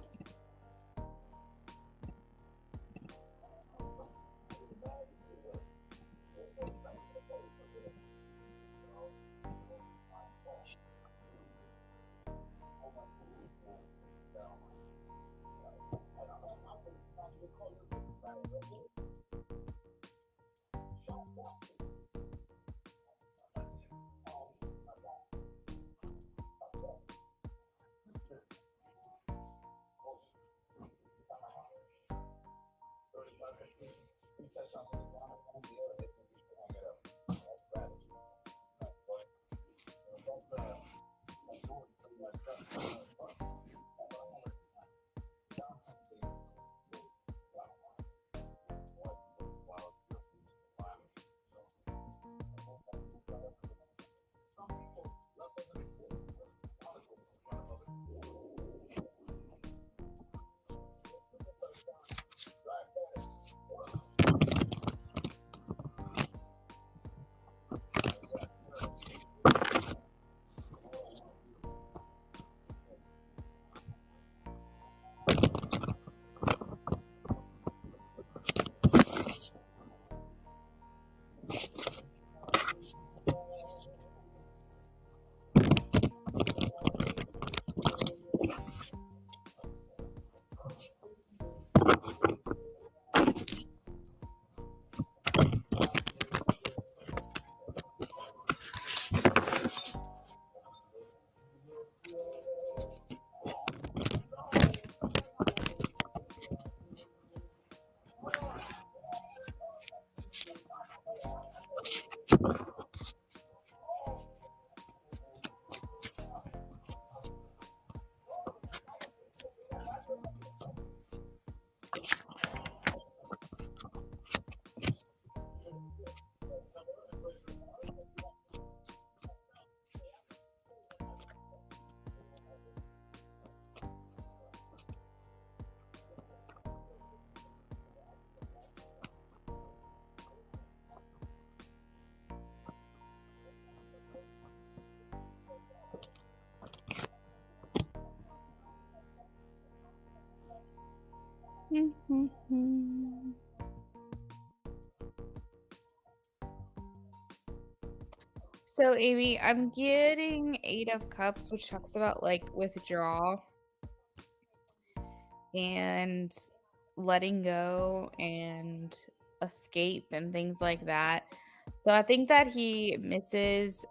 So, Amy, I'm getting 8 of Cups, which talks about like withdrawal and letting go and escape and things like that. So, I think that he misses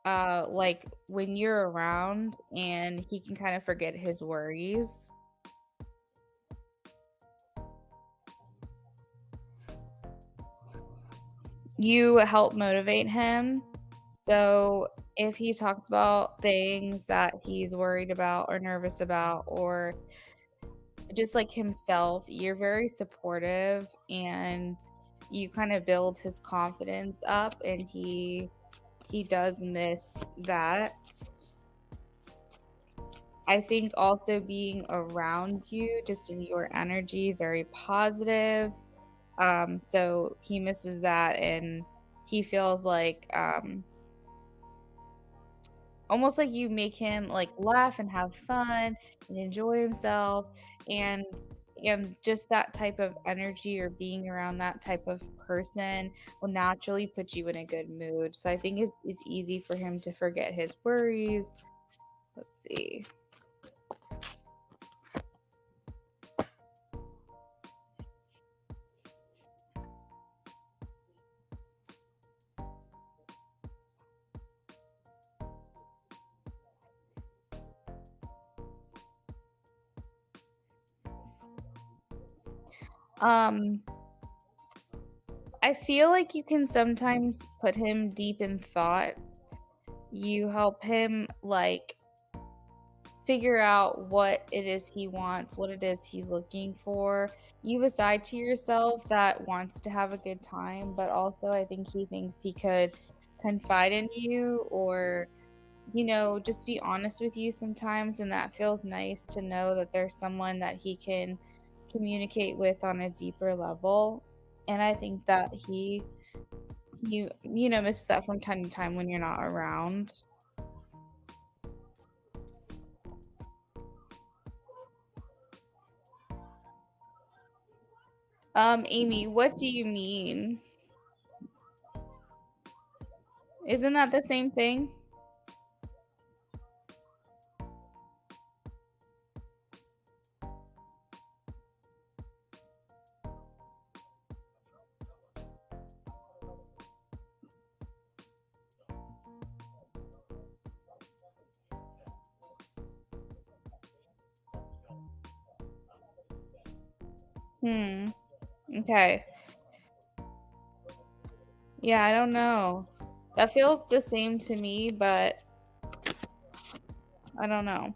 like when you're around and he can kind of forget his worries. You help motivate him. So if he talks about things that he's worried about or nervous about or just like himself, you're very supportive and you kind of build his confidence up and he does miss that. I think also being around you, just in your energy, very positive. So he misses that and he feels like almost like you make him like laugh and have fun and enjoy himself and just that type of energy or being around that type of person will naturally put you in a good mood. So I think it's easy for him to forget his worries. Let's see. Um, I feel like you can sometimes put him deep in thought. You help him like figure out what it is he wants, what it is he's looking for. You have a side to yourself that wants to have a good time, but also I think he thinks he could confide in you or, just be honest with you sometimes. And that feels nice to know that there's someone that he can communicate with on a deeper level. And I think that misses that from time to time when you're not around. Amy, what do you mean? Isn't that the same thing? Hmm. Okay. Yeah, I don't know. That feels the same to me, but I don't know.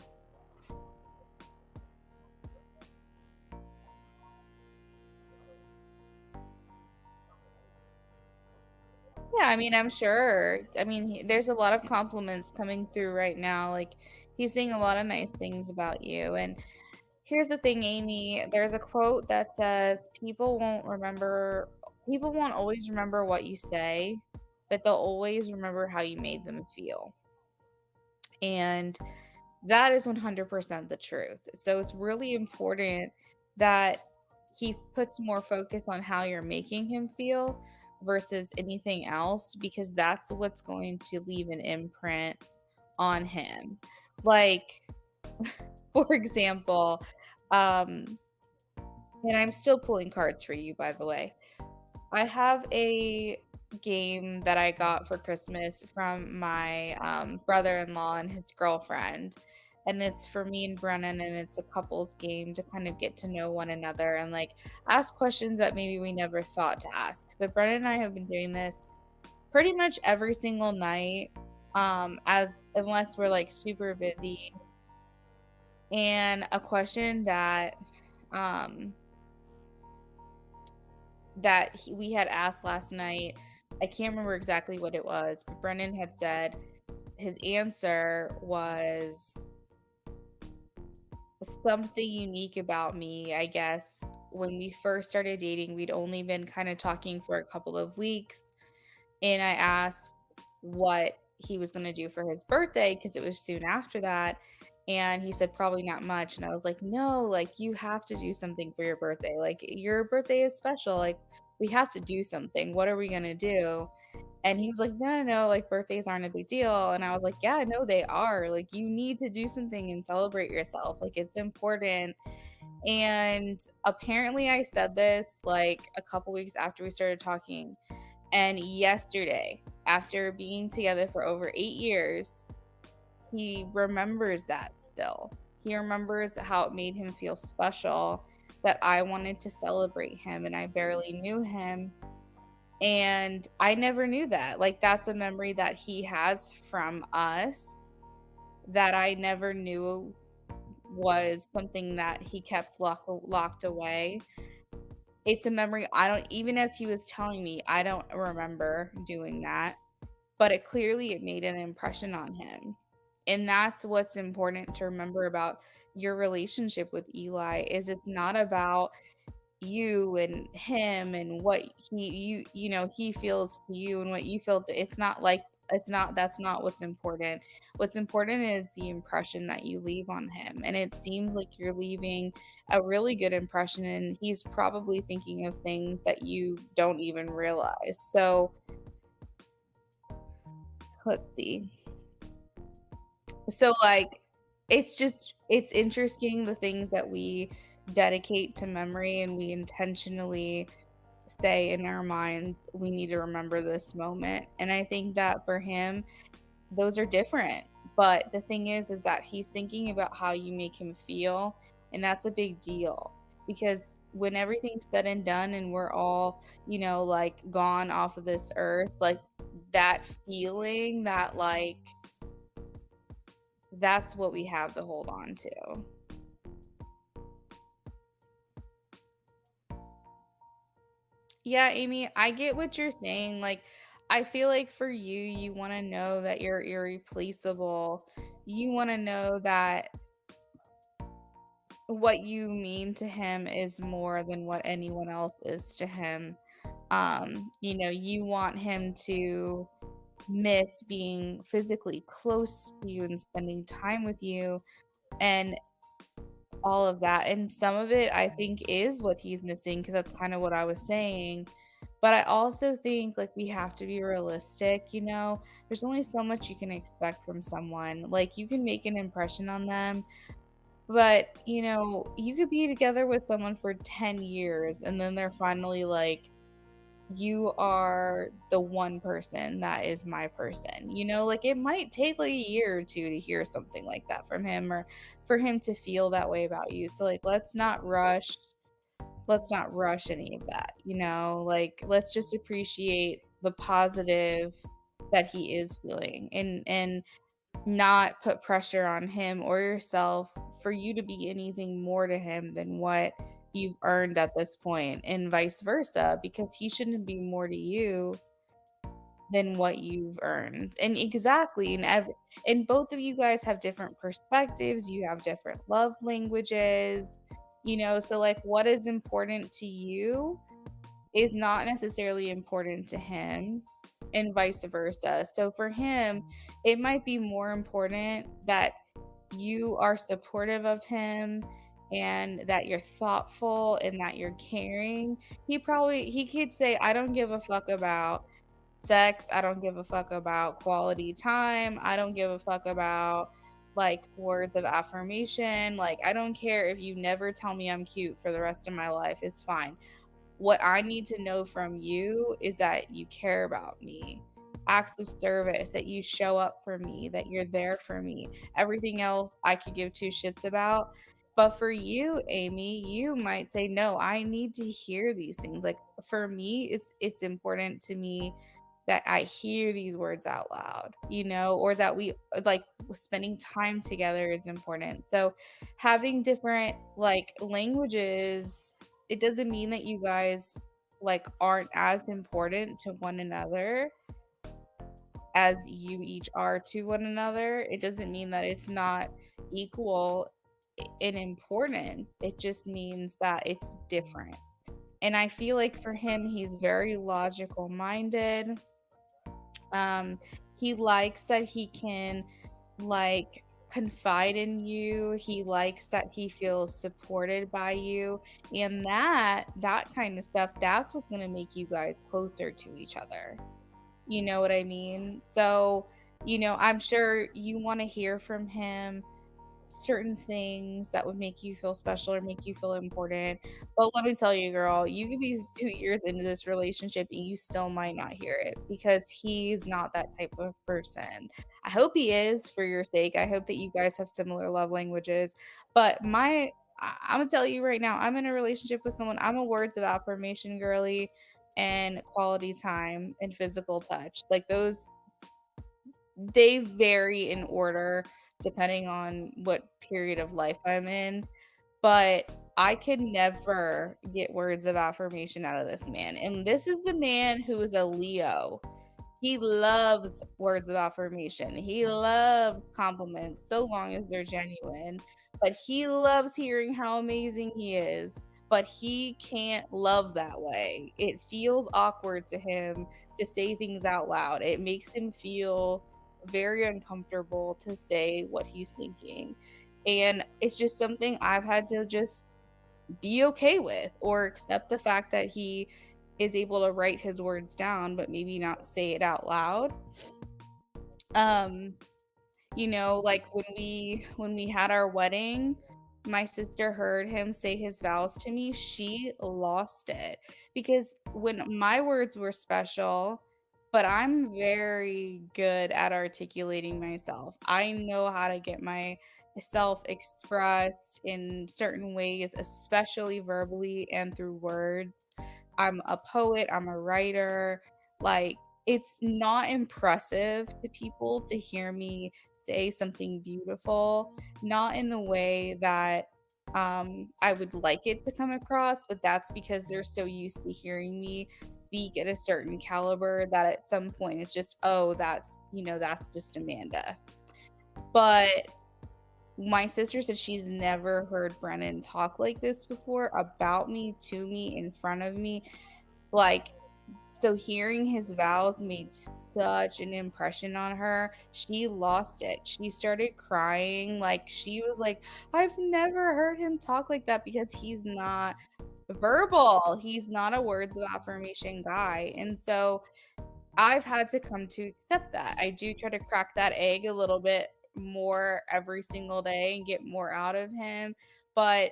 Yeah, I mean, I'm sure. I mean, there's a lot of compliments coming through right now. Like, he's saying a lot of nice things about you. And here's the thing, Amy, there's a quote that says, people won't always remember what you say, but they'll always remember how you made them feel. And that is 100% the truth. So it's really important that he puts more focus on how you're making him feel versus anything else, because that's what's going to leave an imprint on him. Like, for example, um, and I'm still pulling cards for you, by the way. I have a game that I got for Christmas from my brother-in-law and his girlfriend. And it's for me and Brennan, and it's a couples game to kind of get to know one another and like ask questions that maybe we never thought to ask. So Brennan and I have been doing this pretty much every single night, as unless we're like super busy. And a question um we had asked last night. I can't remember exactly what it was, but Brendan had said his answer was something unique about me. I guess when we first started dating, we'd only been kind of talking for a couple of weeks. And I asked what he was going to do for his birthday because it was soon after that. And he said, probably not much. And I was like, no, like, you have to do something for your birthday. Like, your birthday is special. Like, we have to do something. What are we going to do? And he was like, no, no, no, like, birthdays aren't a big deal. And I was like, yeah, no, they are. Like, you need to do something and celebrate yourself. Like, it's important. And apparently, I said this like a couple weeks after we started talking. And yesterday, after being together for over 8 years, he remembers that still. He remembers how it made him feel special, that I wanted to celebrate him and I barely knew him. And I never knew that. Like, that's a memory that he has from us that I never knew was something that he kept locked away. It's a memory I don't, even as he was telling me, I don't remember doing that, but it made an impression on him. And that's what's important to remember about your relationship with Eli is it's not about you and him and what he feels to you and what you feel to, it's not like, it's not, that's not what's important. What's important is the impression that you leave on him, and it seems like you're leaving a really good impression, and he's probably thinking of things that you don't even realize. So let's see. So like, it's interesting the things that we dedicate to memory and we intentionally say in our minds, we need to remember this moment. And I think that for him, those are different. But the thing is that he's thinking about how you make him feel. And that's a big deal because when everything's said and done and we're all, like gone off of this earth, like that feeling that, like, that's what we have to hold on to. Yeah, Amy, I get what you're saying. Like, I feel like for you, you want to know that you're irreplaceable. You want to know that what you mean to him is more than what anyone else is to him. You want him to miss being physically close to you and spending time with you. And all of that, and some of it I think is what he's missing because that's kind of what I was saying. But I also think, like, we have to be realistic, you know? There's only so much you can expect from someone. Like, you can make an impression on them, but, you know, you could be together with someone for 10 years and then they're finally like, "You are the one person that is my person." You know, like, it might take, like, a year or 2 to hear something like that from him or for him to feel that way about you. So, like, let's not rush any of that, you know? Like, let's just appreciate the positive that he is feeling and not put pressure on him or yourself for you to be anything more to him than what you've earned at this point, and vice versa, because he shouldn't be more to you than what you've earned. And exactly, and both of you guys have different perspectives, you have different love languages, you know, so like what is important to you is not necessarily important to him and vice versa. So for him, it might be more important that you are supportive of him and that you're thoughtful and that you're caring. He could say, I don't give a fuck about sex, I don't give a fuck about quality time, I don't give a fuck about like words of affirmation. Like, I don't care if you never tell me I'm cute for the rest of my life, it's fine. What I need to know from you is that you care about me. Acts of service, that you show up for me, that you're there for me. Everything else I could give two shits about. But for you, Amy, you might say, no, I need to hear these things. Like for me, it's important to me that I hear these words out loud, you know, or that we like spending time together is important. So having different like languages, it doesn't mean that you guys like aren't as important to one another as you each are to one another. It doesn't mean that it's not equal in importance. It just means that it's different. And I feel like for him, he's very logical minded. Um, he likes that he can like confide in you. He likes that he feels supported by you. And that kind of stuff, that's what's going to make you guys closer to each other. You know what I mean? So, you know, I'm sure you want to hear from him certain things that would make you feel special or make you feel important. But let me tell you, girl, you could be 2 years into this relationship and you still might not hear it because he's not that type of person. I hope he is for your sake. I hope that you guys have similar love languages. But I'm gonna tell you right now, I'm in a relationship with someone. I'm a words of affirmation girly and quality time and physical touch. Like those, they vary in order depending on what period of life I'm in, but I could never get words of affirmation out of this man. And this is the man who is a Leo. He loves words of affirmation. He loves compliments so long as they're genuine. But he loves hearing how amazing he is. But he can't love that way. It feels awkward to him to say things out loud. It makes him feel very uncomfortable to say what he's thinking. And it's just something I've had to just be okay with or accept the fact that he is able to write his words down but maybe not say it out loud. um you know, like when we had our wedding, my sister heard him say his vows to me, she lost it because when my words were special, but I'm very good at articulating myself. I know how to get myself expressed in certain ways, especially verbally and through words. I'm a poet, I'm a writer. Like, it's not impressive to people to hear me say something beautiful, not in the way that I would like it to come across, but that's because they're so used to hearing me speak at a certain caliber that at some point it's just, oh, that's, you know, that's just Amanda. But my sister said she's never heard Brennan talk like this before about me, to me, in front of me. Like, So hearing his vows made such an impression on her. She lost it. She started crying. Like she was like, I've never heard him talk like that because he's not verbal. He's not a words of affirmation guy. And so I've had to come to accept that. I do try to crack that egg a little bit more every single day and get more out of him, but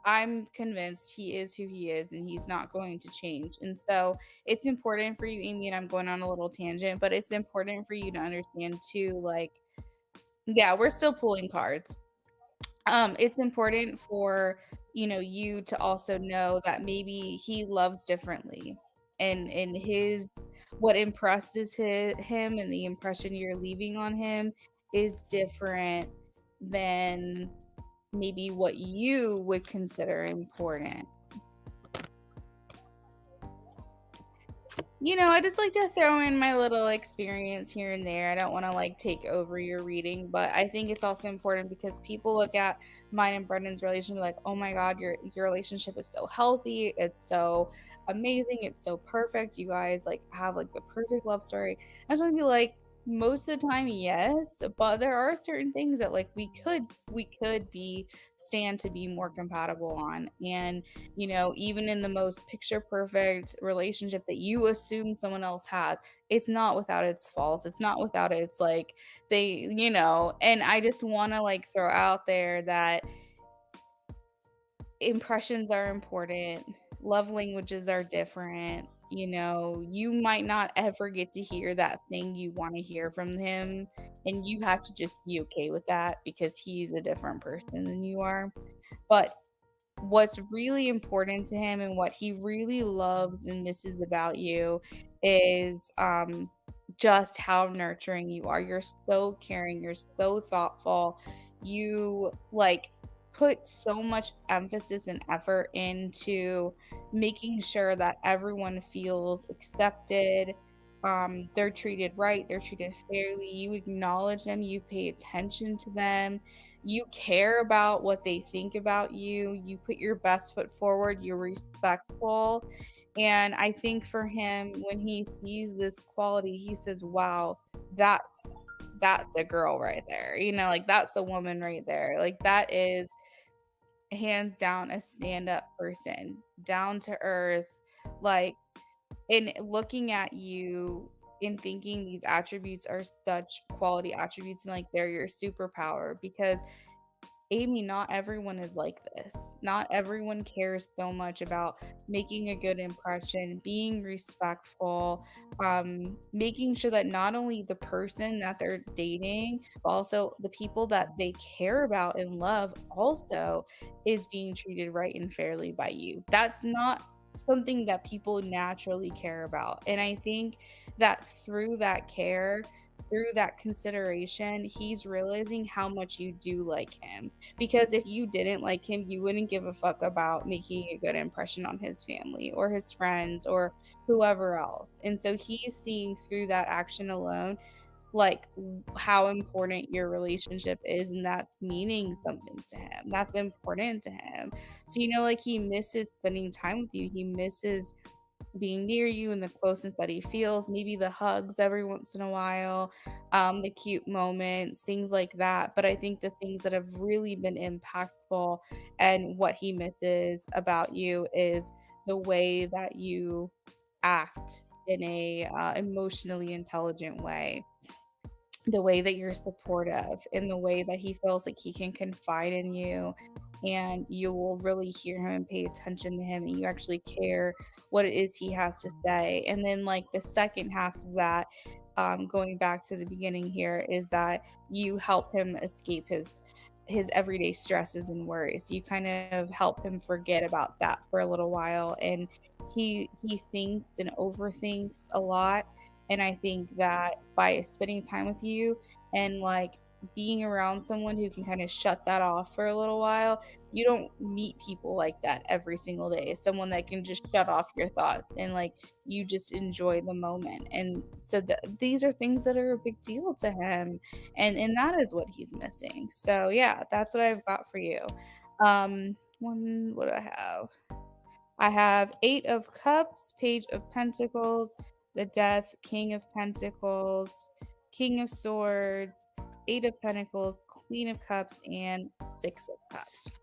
I'm convinced he is who he is and he's not going to change. And so it's important for you, Amy, and I'm going on a little tangent, but it's important for you to understand too, like, yeah, we're still pulling cards. It's important for, you to also know that maybe he loves differently, and his what impresses him and the impression you're leaving on him is different than maybe what you would consider important. I just like to throw in my little experience here and there. I don't want to like take over your reading, but I think it's also important because people look at mine and Brendan's relationship like, "Oh my God, your relationship is so healthy. It's so amazing. It's so perfect. You guys like have like the perfect love story." I just want to be like, most of the time, yes, but there are certain things that like we could be stand to be more compatible on, and even in the most picture perfect relationship that you assume someone else has, it's not without its faults. It's not without its like and I just want to like throw out there that impressions are important. Love languages are different. You might not ever get to hear that thing you want to hear from him, and you have to just be okay with that because he's a different person than you are. But what's really important to him and what he really loves and misses about you is just how nurturing you are. You're so caring, you're so thoughtful. You like put so much emphasis and effort into making sure that everyone feels accepted. They're treated right, they're treated fairly. You acknowledge them, you pay attention to them, you care about what they think about you, you put your best foot forward, you're respectful. And I think for him, when he sees this quality, he says, "Wow, that's a girl right there." Like that's a woman right there. Like that is hands down a stand-up person, down to earth, like in looking at you and thinking these attributes are such quality attributes and like they're your superpower because Amy, not everyone is like this. Not everyone cares so much about making a good impression, being respectful, making sure that not only the person that they're dating, but also the people that they care about and love also is being treated right and fairly by you. That's not something that people naturally care about. And I think that through that care, through that consideration, he's realizing how much you do like him, because if you didn't like him, you wouldn't give a fuck about making a good impression on his family or his friends or whoever else. And so he's seeing through that action alone, like how important your relationship is, and that's meaning something to him. That's important to him. So, like he misses spending time with you. He misses being near you and the closeness that he feels, maybe the hugs every once in a while, the cute moments, things like that. But I think the things that have really been impactful and what he misses about you is the way that you act in a emotionally intelligent way, the way that you're supportive, in the way that he feels like he can confide in you and you will really hear him and pay attention to him and you actually care what it is he has to say. And then like the second half of that, going back to the beginning here, is that you help him escape his everyday stresses and worries. You kind of help him forget about that for a little while, and he thinks and overthinks a lot. And I think that by spending time with you and like being around someone who can kind of shut that off for a little while, you don't meet people like that every single day. Someone that can just shut off your thoughts and like you just enjoy the moment. And so these are things that are a big deal to him, and that is what he's missing. So yeah, that's what I've got for you. What do I have? I have Eight of Cups, Page of Pentacles, the Death, King of Pentacles, King of Swords, Eight of Pentacles, Queen of Cups, and Six of Cups.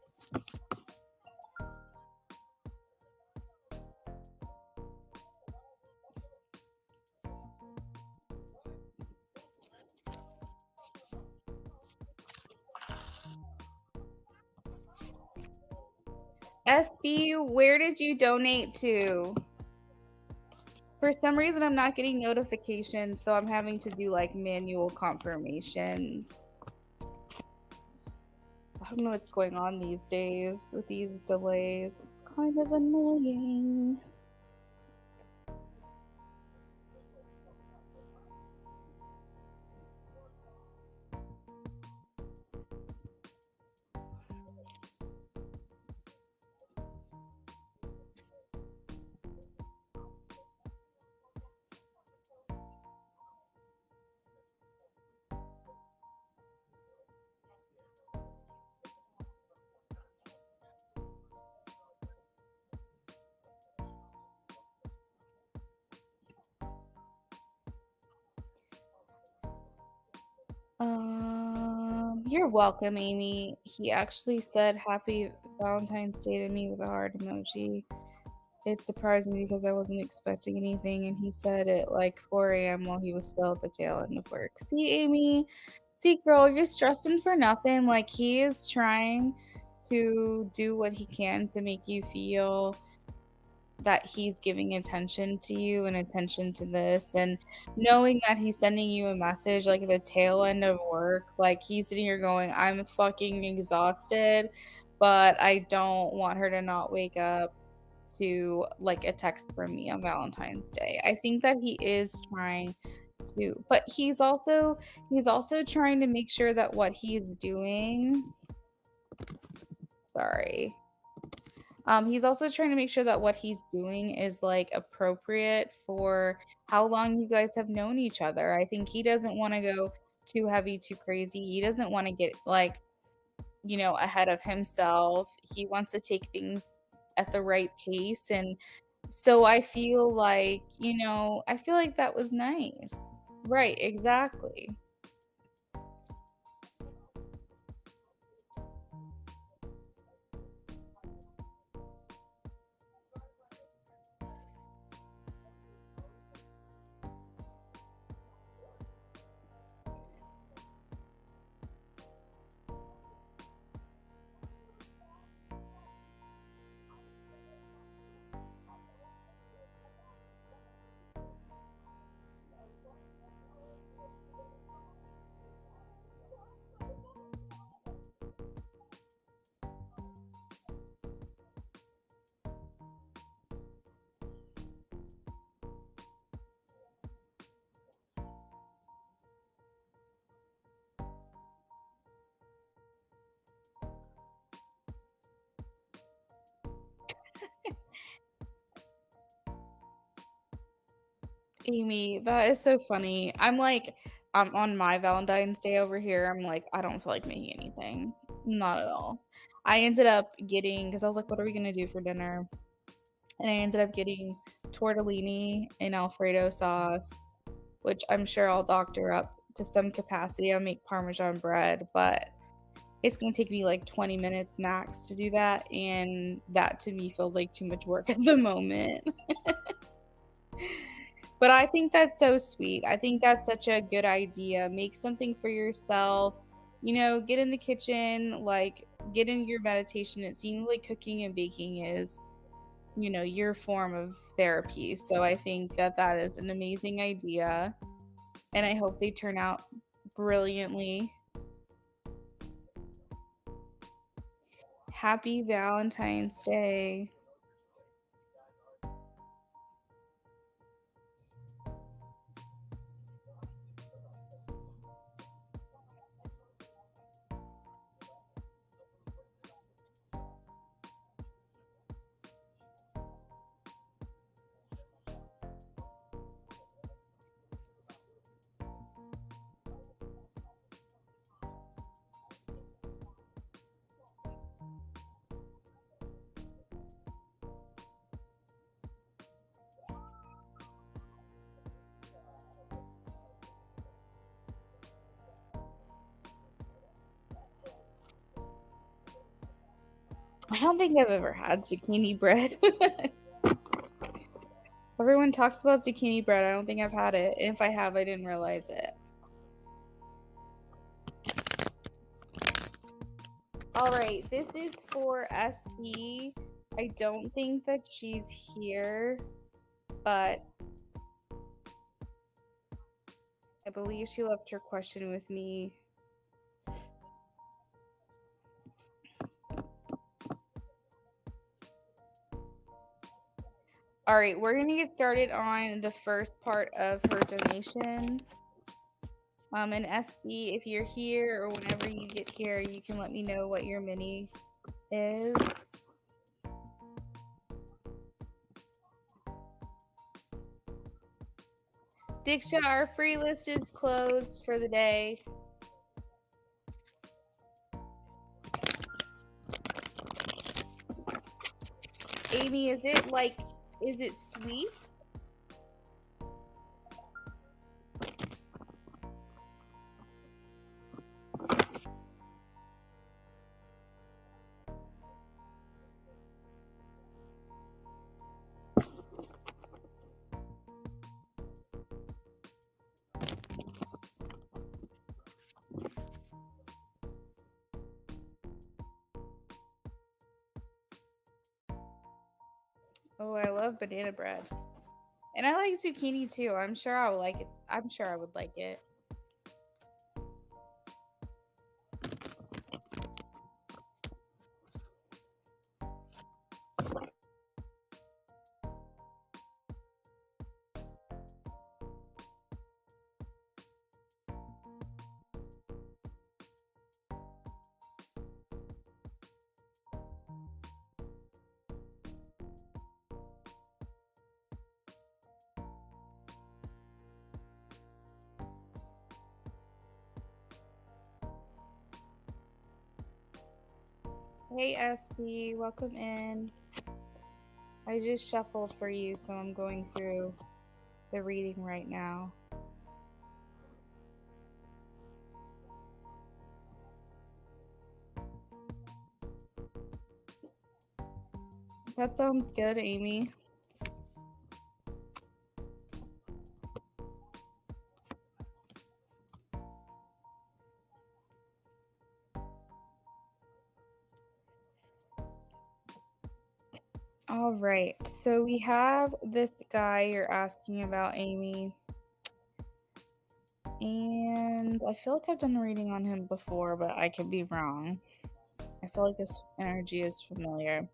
SB, where did you donate to? For some reason, I'm not getting notifications, so I'm having to do like manual confirmations. I don't know what's going on these days with these delays. It's kind of annoying. You're welcome, Amy. He actually said happy Valentine's Day to me with a heart emoji. It surprised me because I wasn't expecting anything, and he said it like 4 a.m. while he was still at the tail end of work. See, Amy? See, girl, you're stressing for nothing. Like, he is trying to do what he can to make you feel that he's giving attention to you and attention to this, and knowing that he's sending you a message like the tail end of work, like he's sitting here going, I'm fucking exhausted, but I don't want her to not wake up to like a text from me on Valentine's Day. I think that he is trying to, but he's also trying to make sure that what he's doing, sorry, he's also trying to make sure that what he's doing is like appropriate for how long you guys have known each other. I think he doesn't want to go too heavy, too crazy. He doesn't want to get like, ahead of himself. He wants to take things at the right pace. And so I feel like that was nice. Right, exactly. Amy, that is so funny. I'm on my Valentine's Day over here. I'm like, I don't feel like making anything. Not at all. I ended up getting, because I was like, what are we going to do for dinner? And I ended up getting tortellini in Alfredo sauce, which I'm sure I'll doctor up to some capacity. I'll make Parmesan bread, but it's going to take me like 20 minutes max to do that. And that to me feels like too much work at the moment. But I think that's so sweet. I think that's such a good idea. Make something for yourself. Get in the kitchen, like get in your meditation. It seems like cooking and baking is, your form of therapy. So I think that that is an amazing idea. And I hope they turn out brilliantly. Happy Valentine's Day. I don't think I've ever had zucchini bread. Everyone talks about zucchini bread. I don't think I've had it. If I have, I didn't realize it. All right, this is for SB. I don't think that she's here, but I believe she left her question with me. All right, we're going to get started on the first part of her donation. And SB, if you're here or whenever you get here, you can let me know what your mini is. Diksha, our free list is closed for the day. Amy, is it sweet? Oh, I love banana bread. And I like zucchini too. I'm sure I would like it. I'm sure I would like it. Hey SB, welcome in. I just shuffled for you, so I'm going through the reading right now. That sounds good, Amy. All right, so we have this guy you're asking about, Amy. And I feel like I've done a reading on him before, but I could be wrong. I feel like this energy is familiar.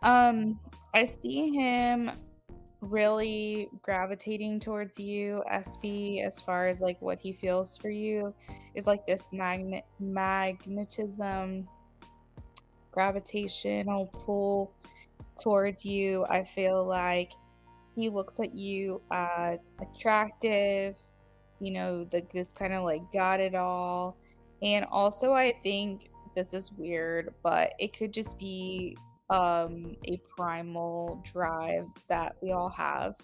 I see him really gravitating towards you, SB, as far as like what he feels for you is like this magnetism, gravitational pull towards you. I feel like he looks at you as attractive, this kind of like got it all. And also, I think this is weird, but it could just be a primal drive that we all have.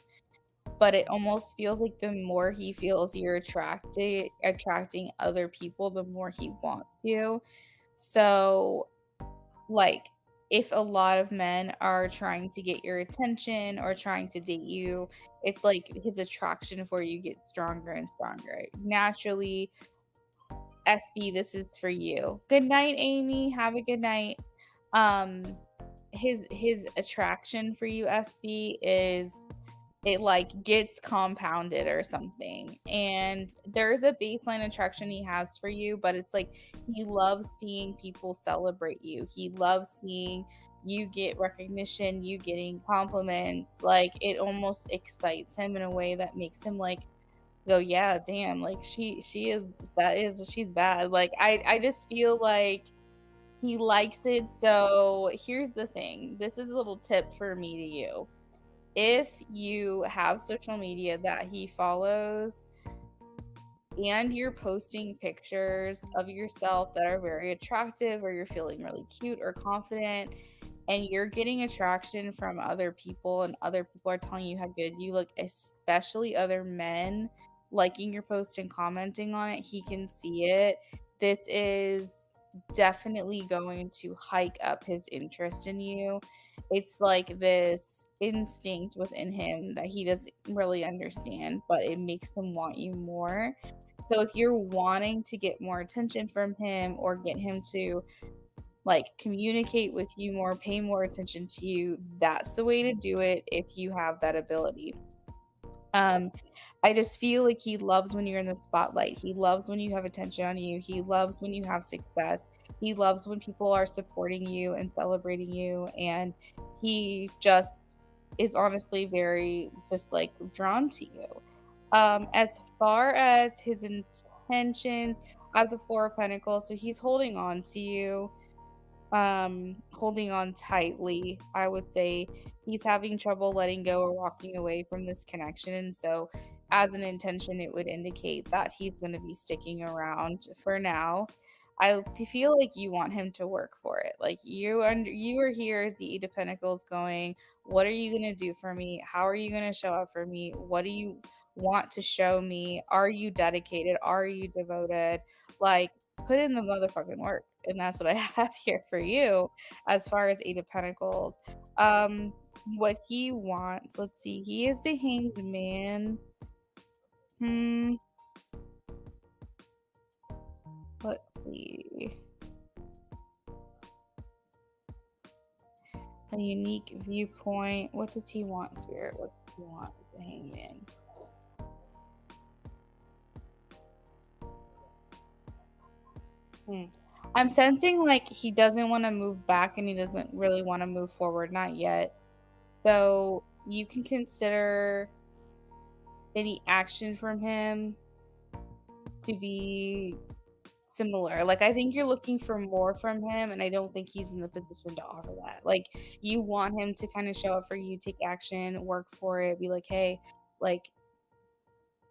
But it almost feels like the more he feels you're attracting other people, the more he wants you. So, like, if a lot of men are trying to get your attention or trying to date you, it's like his attraction for you gets stronger and stronger. Naturally, SB, this is for you. Good night, Amy. Have a good night. Um his attraction for you, SB, is it like gets compounded or something. And there's a baseline attraction he has for you, but it's like he loves seeing people celebrate you. He loves seeing you get recognition, you getting compliments. Like it almost excites him in a way that makes him like go, yeah, damn, like she's bad. Like I just feel like he likes it. So here's the thing. This is a little tip for me to you. If you have social media that he follows and you're posting pictures of yourself that are very attractive, or you're feeling really cute or confident, and you're getting attraction from other people and other people are telling you how good you look, especially other men, liking your post and commenting on it, he can see it. This is definitely going to hike up his interest in you. It's like this instinct within him that he doesn't really understand, but it makes him want you more. So if you're wanting to get more attention from him or get him to like communicate with you more, pay more attention to you, that's the way to do it if you have that ability. Um, I just feel like he loves when you're in the spotlight. He loves when you have attention on you. He loves when you have success. He loves when people are supporting you and celebrating you. And he just is honestly very just like drawn to you. As far as his intentions, I have the Four of Pentacles, so he's holding on to you, holding on tightly. I would say he's having trouble letting go or walking away from this connection. So as an intention, it would indicate that he's going to be sticking around for now. I feel like you want him to work for it. Like you are here as the Eight of Pentacles going, what are you going to do for me? How are you going to show up for me? What do you want to show me? Are you dedicated? Are you devoted? Like, put in the motherfucking work. And that's what I have here for you as far as Eight of Pentacles. Um, what he wants, let's see, he is the Hanged Man. Hmm, let's see. A unique viewpoint. What does he want, Spirit? What does he want with the Hangman? Hmm. I'm sensing like he doesn't want to move back and he doesn't really want to move forward, not yet. So you can consider any action from him to be similar. Like, I think you're looking for more from him, and I don't think he's in the position to offer that. Like, you want him to kind of show up for you, take action, work for it, be like, hey, like,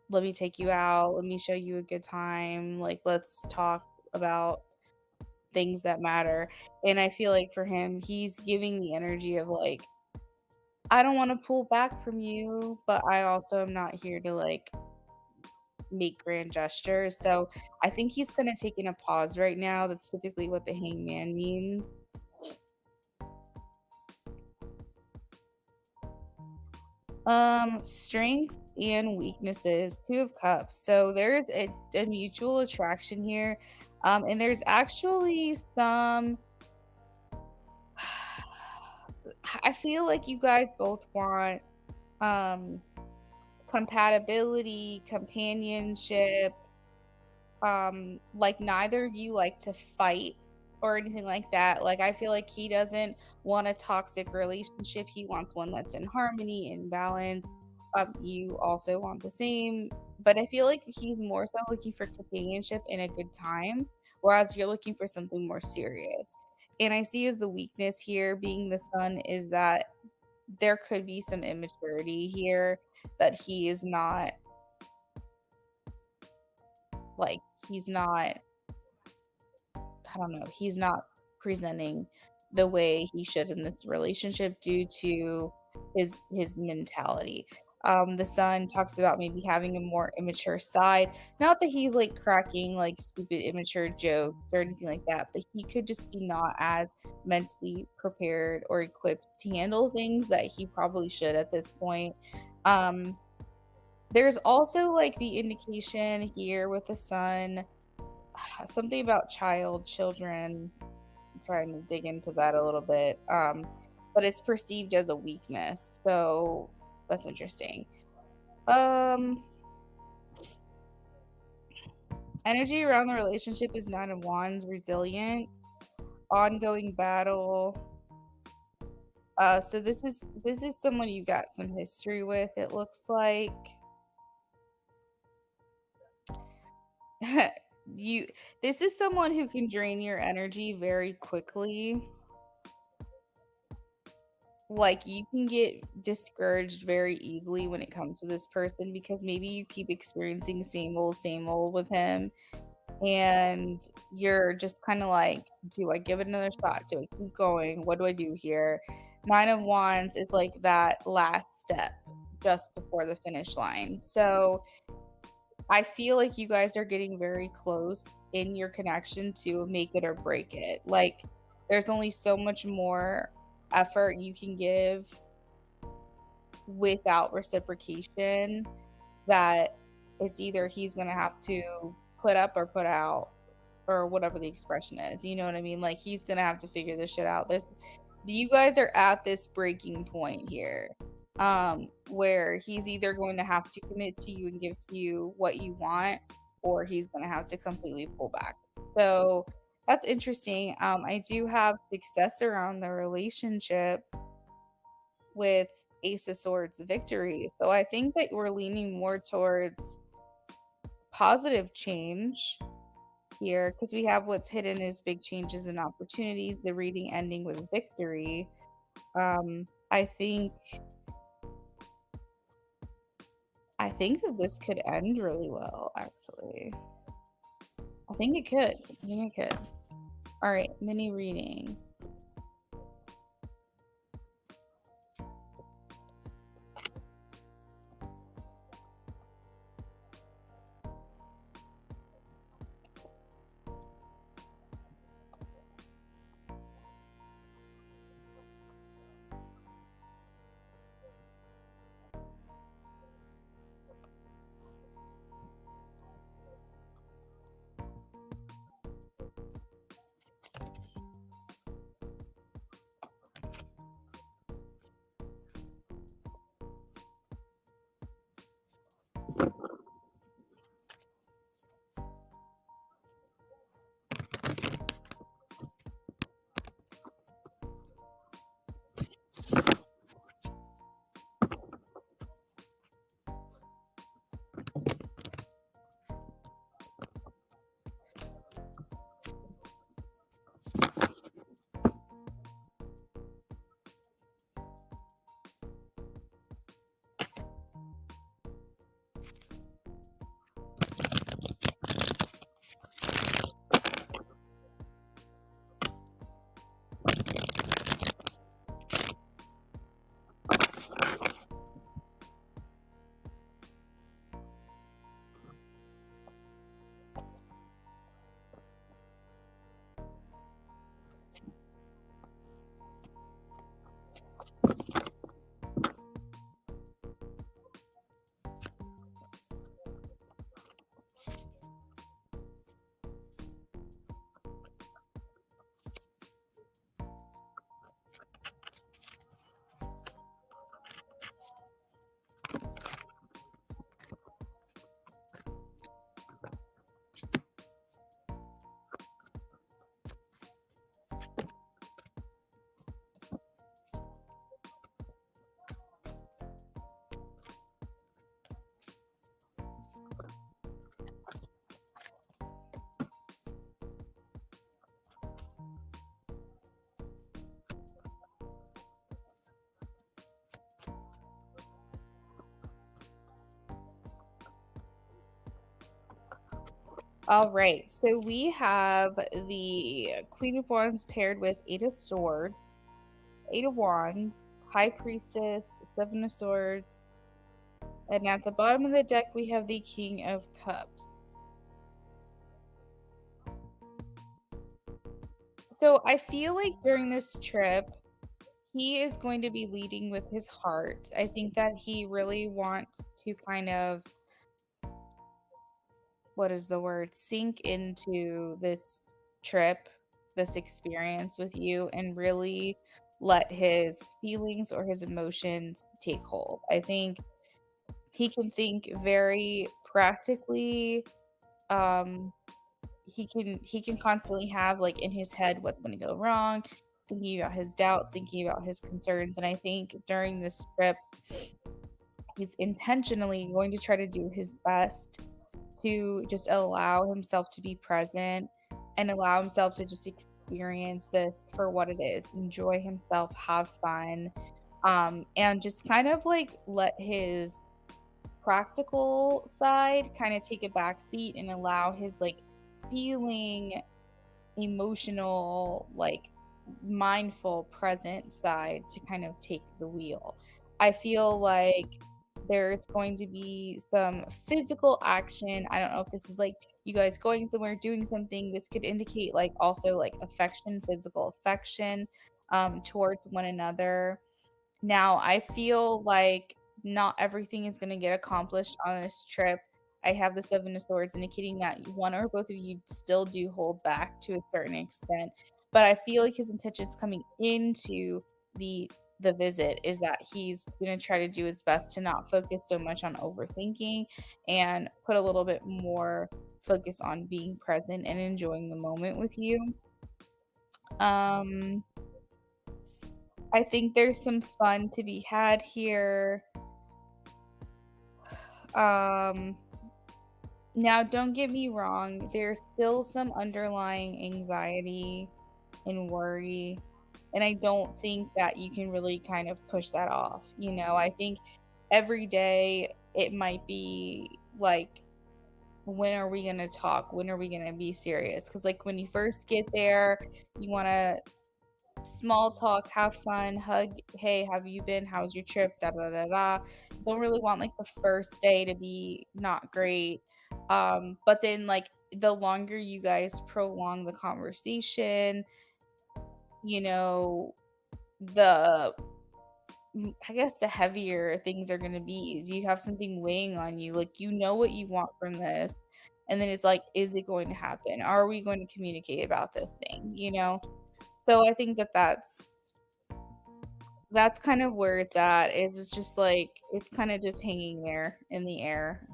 let me take you out, let me show you a good time, like, let's talk about things that matter. And I feel like for him, he's giving the energy of like, I don't want to pull back from you, but I also am not here to like make grand gestures. So I think he's kind of taking a pause right now. That's typically what the hangman means. Strengths and weaknesses, Two of Cups. So there's a mutual attraction here. And there's actually some I feel like you guys both want um compatibility, companionship, like neither of you like to fight or anything like that. Like I feel like he doesn't want a toxic relationship. He wants one that's in harmony and balance. You also want the same, but I feel like he's more so looking for companionship in a good time, whereas you're looking for something more serious. And I see as the weakness here being the sun is that there could be some immaturity here that he is not like he's not I don't know, he's not presenting the way he should in this relationship due to his mentality. The son talks about maybe having a more immature side. Not that he's like cracking like stupid immature jokes or anything like that, but he could just be not as mentally prepared or equipped to handle things that he probably should at this point. Um, there's also like the indication here with the son something about children. I'm trying to dig into that a little bit. But it's perceived as a weakness. So that's interesting. Um, energy around the relationship is Nine of Wands, resilience, ongoing battle. So this is someone you got some history with, it looks like. you this is someone who can drain your energy very quickly. Like you can get discouraged very easily when it comes to this person because maybe you keep experiencing same old with him and you're just kind of like, do I give it another shot? Do I keep going? What do I do here? Nine of Wands is like that last step just before the finish line. So I feel like you guys are getting very close in your connection to make it or break it. Like, there's only so much more effort you can give without reciprocation that it's either he's gonna have to put up or put out, or whatever the expression is. You know what I mean? Like, he's gonna have to figure this shit out. There's You guys are at this breaking point here, where he's either going to have to commit to you and give to you what you want, or he's gonna have to completely pull back. So that's interesting. I do have success around the relationship with Ace of Swords victory. So I think that we're leaning more towards positive change here, because we have what's hidden as big changes and opportunities, the reading ending with victory. I think that this could end really well, actually. I think it could. I think it could. All right, mini reading. All right, so we have the Queen of Wands paired with Eight of Swords, Eight of Wands, High Priestess, Seven of Swords, and at the bottom of the deck we have the King of Cups. So I feel like during this trip, he is going to be leading with his heart. I think that he really wants to kind of, what is the word, sink into this trip, this experience with you, and really let his feelings or his emotions take hold. I think he can think very practically. Um, he can constantly have like in his head what's going to go wrong, thinking about his doubts, thinking about his concerns, and I think during this trip he's intentionally going to try to do his best to just allow himself to be present and allow himself to just experience this for what it is, enjoy himself, have fun, and just kind of like let his practical side kind of take a back seat and allow his like feeling, emotional, like mindful, present side to kind of take the wheel. I feel like There's going to be some physical action. I don't know if this is like you guys going somewhere, doing something. This could indicate like also like affection, physical affection towards one another. Now, I feel like not everything is gonna get accomplished on this trip. I have the Seven of Swords indicating that one or both of you still do hold back to a certain extent, but I feel like his intentions coming into the the visit is that he's gonna try to do his best to not focus so much on overthinking and put a little bit more focus on being present and enjoying the moment with you. Um, I think there's some fun to be had here. Um, Now don't get me wrong, there's still some underlying anxiety and worry, and I don't think that you can really kind of push that off, you know? I think every day it might be like, when are we gonna talk? When are we gonna be serious? Because like, when you first get there, you wanna small talk, have fun, hug, "Hey, have you been? How's your trip? Da da da da." Don't really want like the first day to be not great. But then like the longer you guys prolong the conversation, you know, the I guess the heavier things are gonna be. You have something weighing on you, like you know what you want from this. And then it's like, is it going to happen? Are we going to communicate about this thing? You know? So I think that that's kind of where it's at, is it's just like it's kinda just hanging there in the air.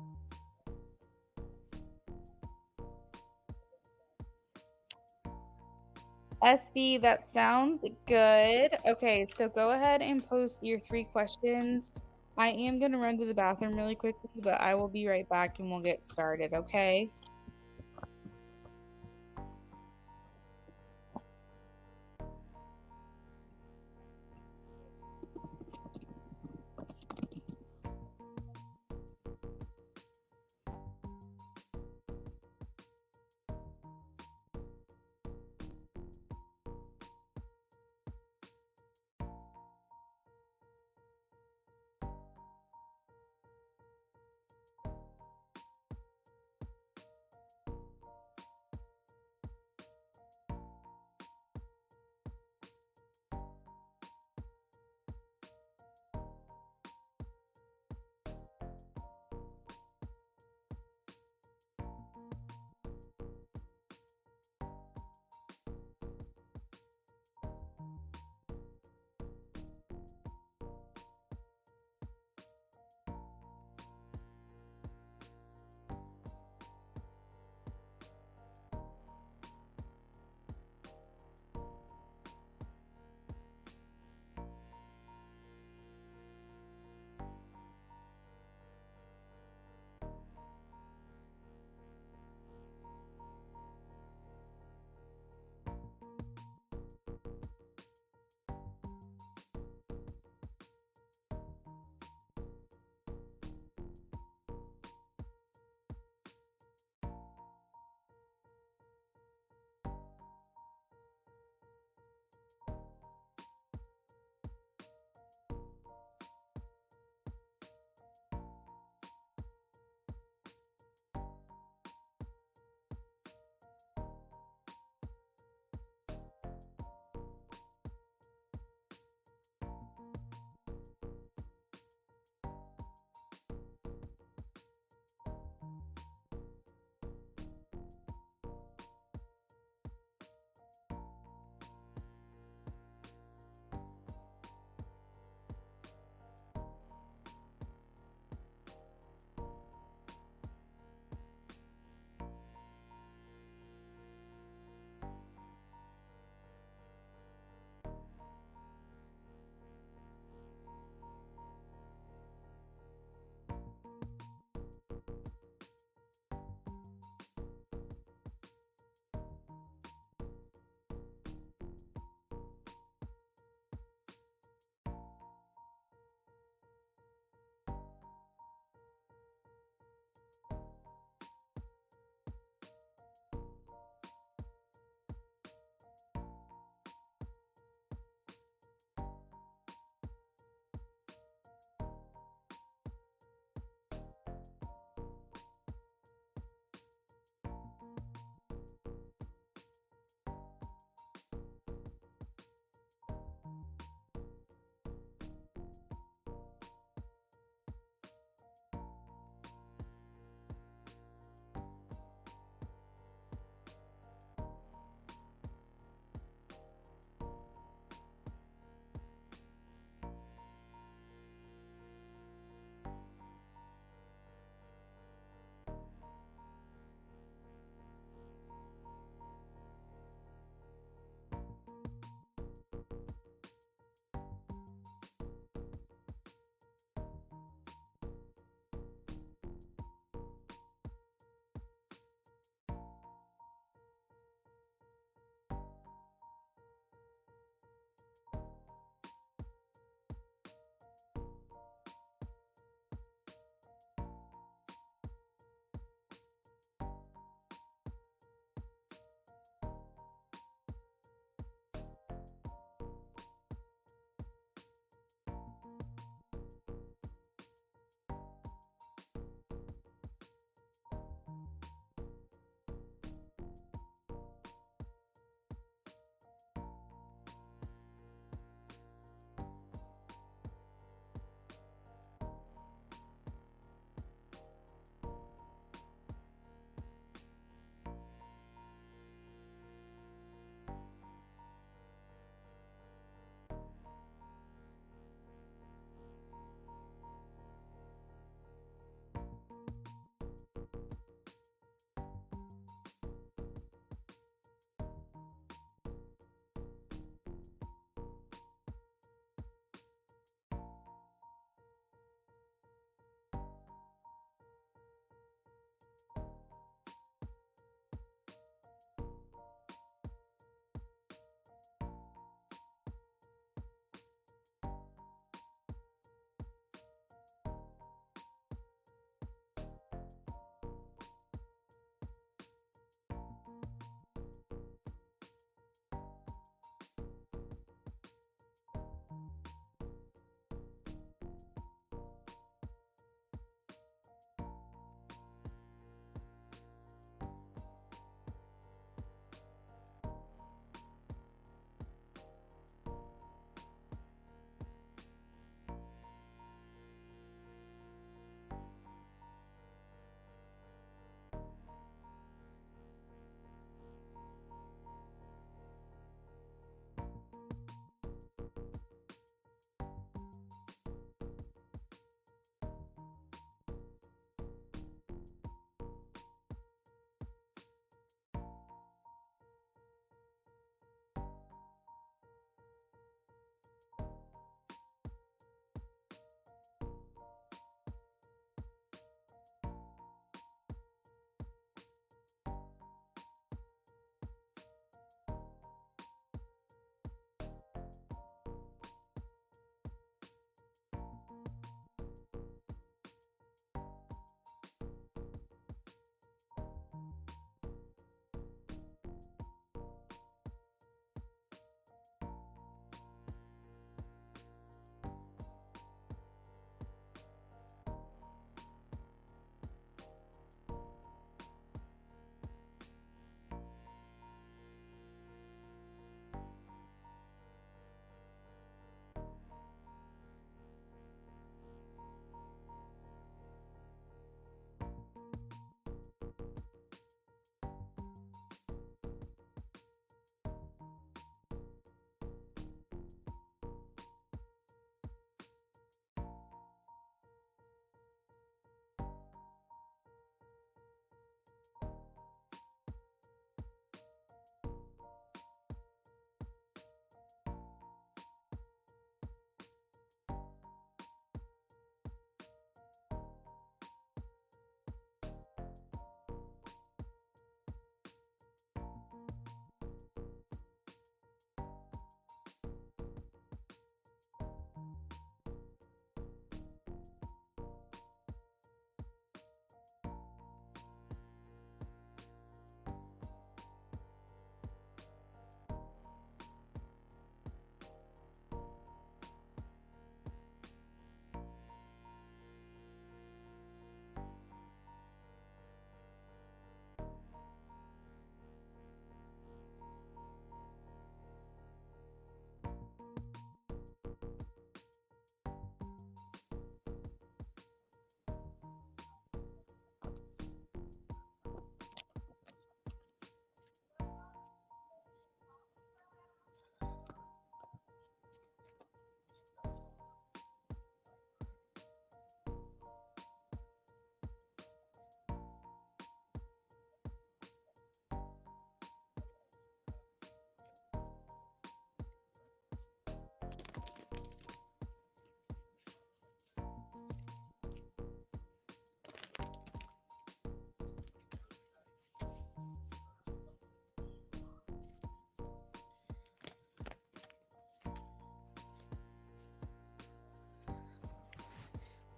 SB, that sounds good. Okay, so go ahead and post your 3 questions. I am gonna run to the bathroom really quickly, but I will be right back and we'll get started, okay?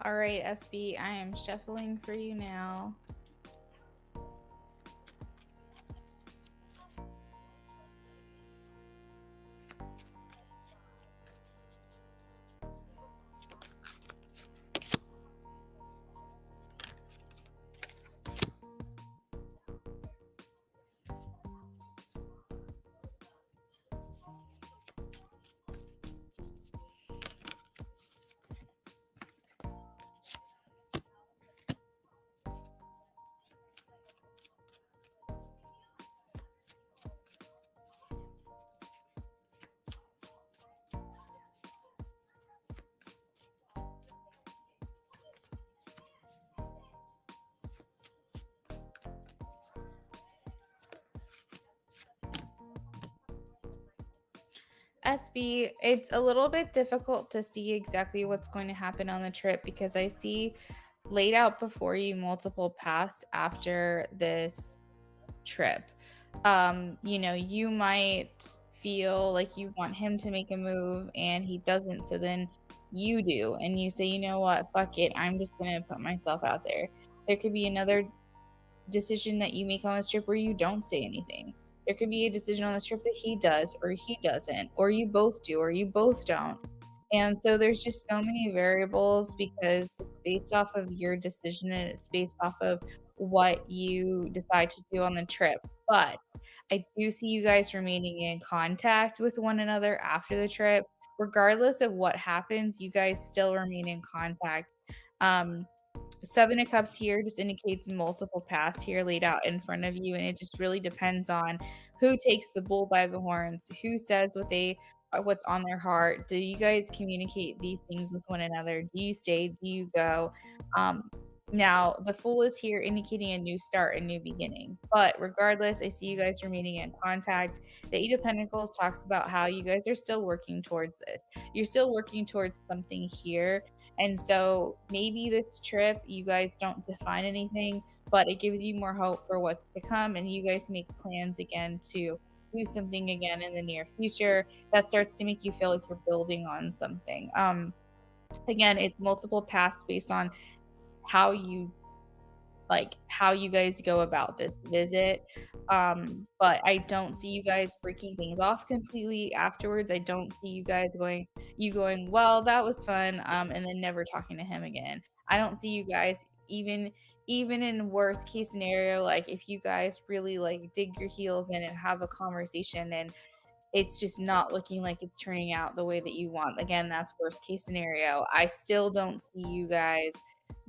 All right, SB, I am shuffling for you now. SB, it's a little bit difficult to see exactly what's going to happen on the trip because I see laid out before you multiple paths after this trip. You might feel like you want him to make a move and he doesn't, so then you do, and you say, you know what, fuck it, I'm just gonna put myself out there. There could be another decision that you make on this trip where you don't say anything. There could be a decision on this trip that he does or he doesn't, or you both do or you both don't. And so there's just so many variables because it's based off of your decision and it's based off of what you decide to do on the trip. But I do see you guys remaining in contact with one another after the trip. Regardless of what happens, you guys still remain in contact. Um, Seven of Cups here just indicates multiple paths here laid out in front of you, and it just really depends on who takes the bull by the horns, who says what's on their heart. Do you guys communicate these things with one another? Do you stay? Do you go? Um, Now the Fool is here indicating a new start, a new beginning. But regardless, I see you guys remaining in contact. The Eight of Pentacles talks about how you guys are still working towards this. You're still working towards something here, and so maybe this trip, you guys don't define anything, but it gives you more hope for what's to come. And you guys make plans again to do something again in the near future that starts to make you feel like you're building on something. Again, it's multiple paths based on how you how you guys go about this visit. But I don't see you guys breaking things off completely afterwards. I don't see you going, well, that was fun, and then never talking to him again. I don't see you guys even in worst case scenario, like if you guys really like dig your heels in and have a conversation and it's just not looking like it's turning out the way that you want. Again, that's worst case scenario. I still don't see you guys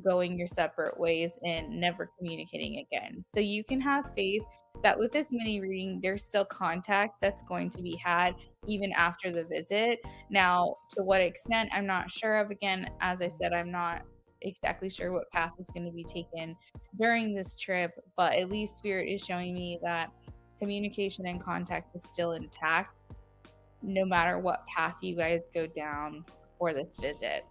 going your separate ways and never communicating again. So you can have faith that with this mini reading, there's still contact that's going to be had even after the visit. Now, to what extent, I'm not sure of. Again, as I said, I'm not exactly sure what path is going to be taken during this trip, but at least Spirit is showing me that communication and contact is still intact no matter what path you guys go down for this visit.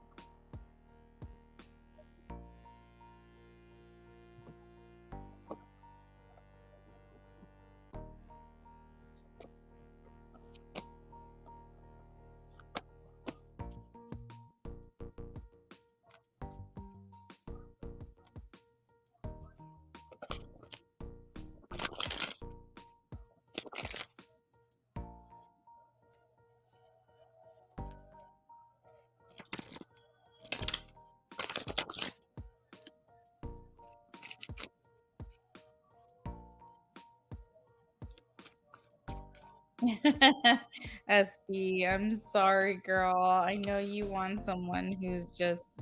SB, I'm sorry, girl. I know you want someone who's just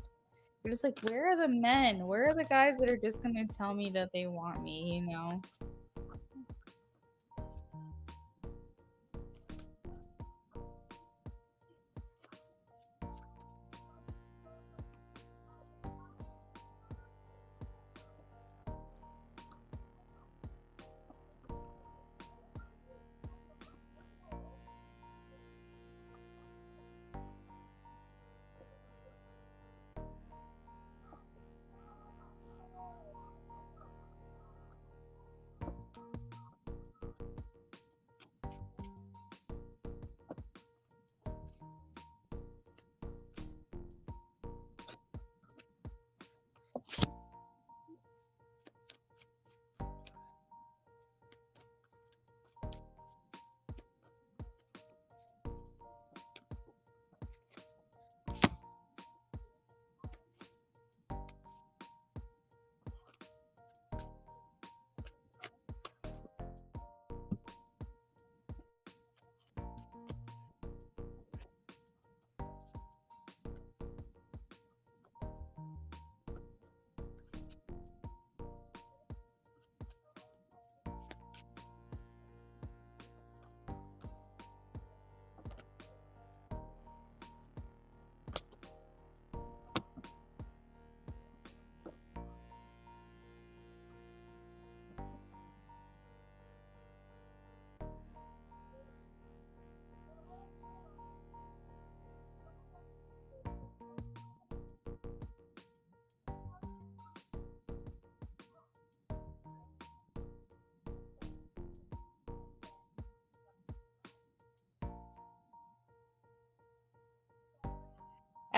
you're just like, where are the men? Where are the guys that are just gonna tell me that they want me?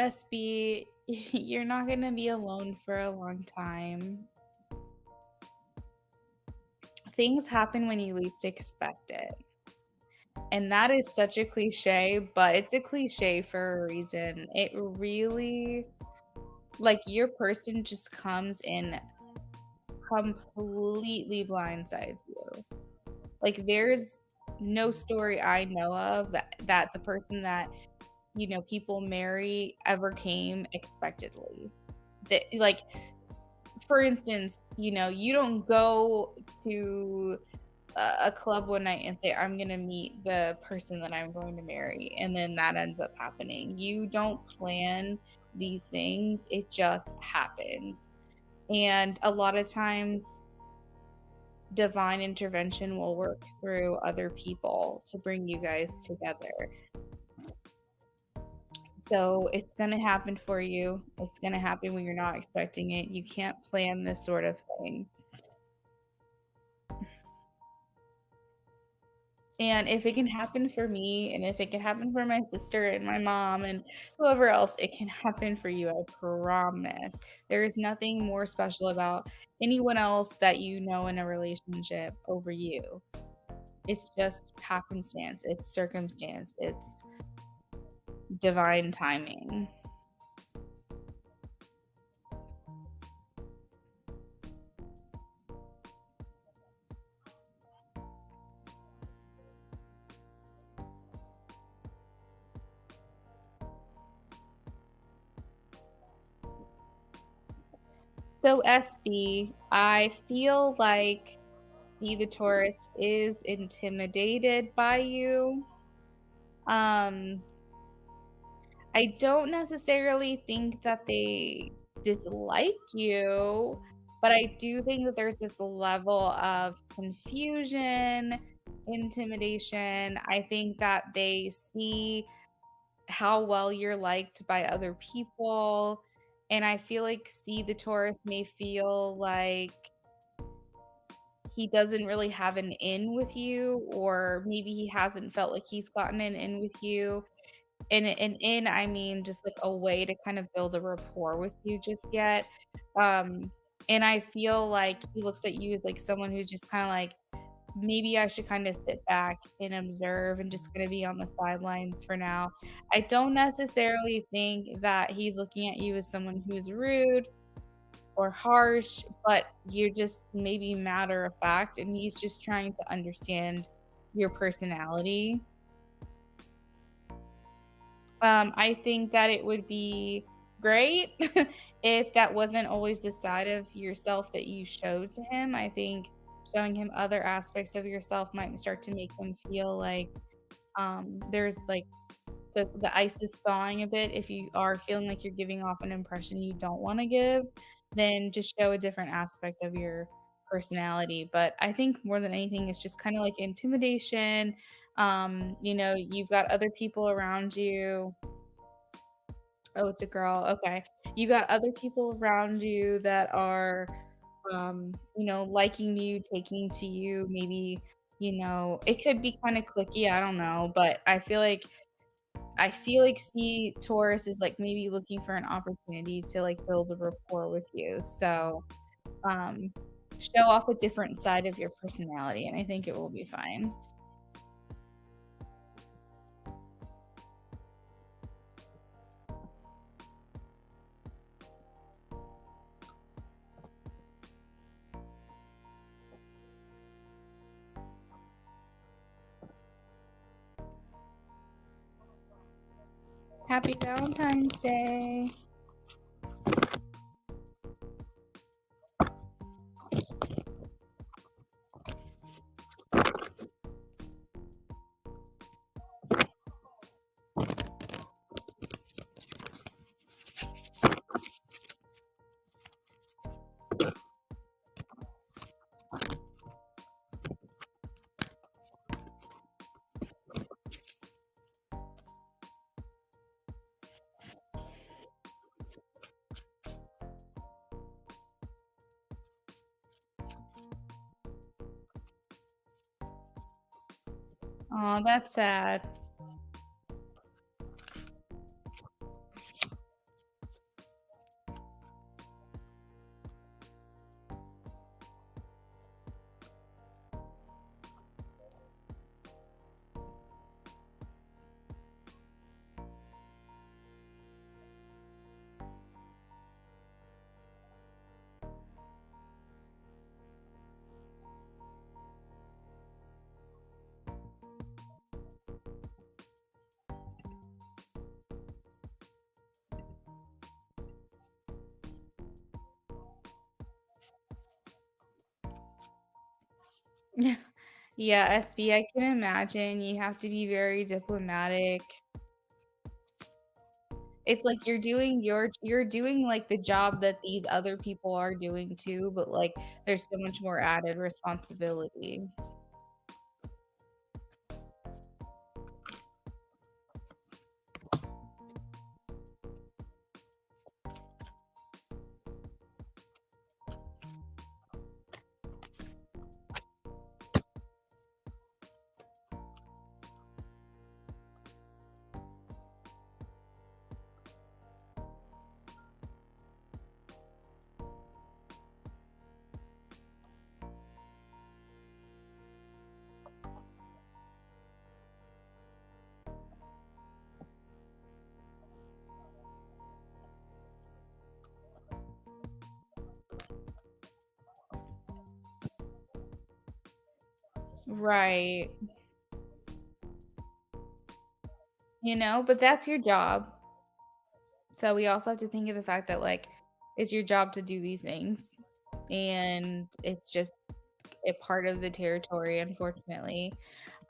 SB, you're not going to be alone for a long time. Things happen when you least expect it. And that is such a cliche, but it's a cliche for a reason. It really, like, your person just comes in completely blindsides you. Like, there's no story I know of that the person that, people marry ever came expectedly. That, like, for instance, you don't go to a club one night and say, I'm going to meet the person that I'm going to marry. And then that ends up happening. You don't plan these things, it just happens. And a lot of times, divine intervention will work through other people to bring you guys together. So it's going to happen for you. It's going to happen when you're not expecting it. You can't plan this sort of thing. And if it can happen for me, and if it can happen for my sister and my mom and whoever else, it can happen for you. I promise. There is nothing more special about anyone else that you know in a relationship over you. It's just happenstance, it's circumstance, it's divine timing. So, SB, I feel like See the Taurus is intimidated by you. Um, I don't necessarily think that they dislike you, but I do think that there's this level of confusion, intimidation. I think that they see how well you're liked by other people. And I feel like See the Taurus may feel like he doesn't really have an in with you, or maybe he hasn't felt like he's gotten an in with you. And in, I mean, just like a way to kind of build a rapport with you just yet. Um, and I feel like he looks at you as like someone who's just kind of like, maybe I should kind of sit back and observe and just gonna be on the sidelines for now. I don't necessarily think that he's looking at you as someone who's rude or harsh, but you're just maybe matter of fact, and he's just trying to understand your personality. I think that it would be great if that wasn't always the side of yourself that you showed to him. I think showing him other aspects of yourself might start to make him feel like there's like the ice is thawing a bit. If you are feeling like you're giving off an impression you don't want to give, then just show a different aspect of your personality. But I think more than anything, it's just kind of like intimidation. You've got other people around you. Oh, it's a girl. Okay. You got other people around you that are, liking you, taking to you. Maybe, it could be kind of clicky. I don't know. But I feel like See Taurus is like maybe looking for an opportunity to like build a rapport with you. So, um, show off a different side of your personality, and I think it will be fine. Happy Valentine's Day. Oh, that's sad. Yeah, SB, I can imagine you have to be very diplomatic. It's like you're doing, like, the job that these other people are doing too, but, like, there's so much more added responsibility. Right. But that's your job. So we also have to think of the fact that, like, it's your job to do these things, and it's just a part of the territory, unfortunately.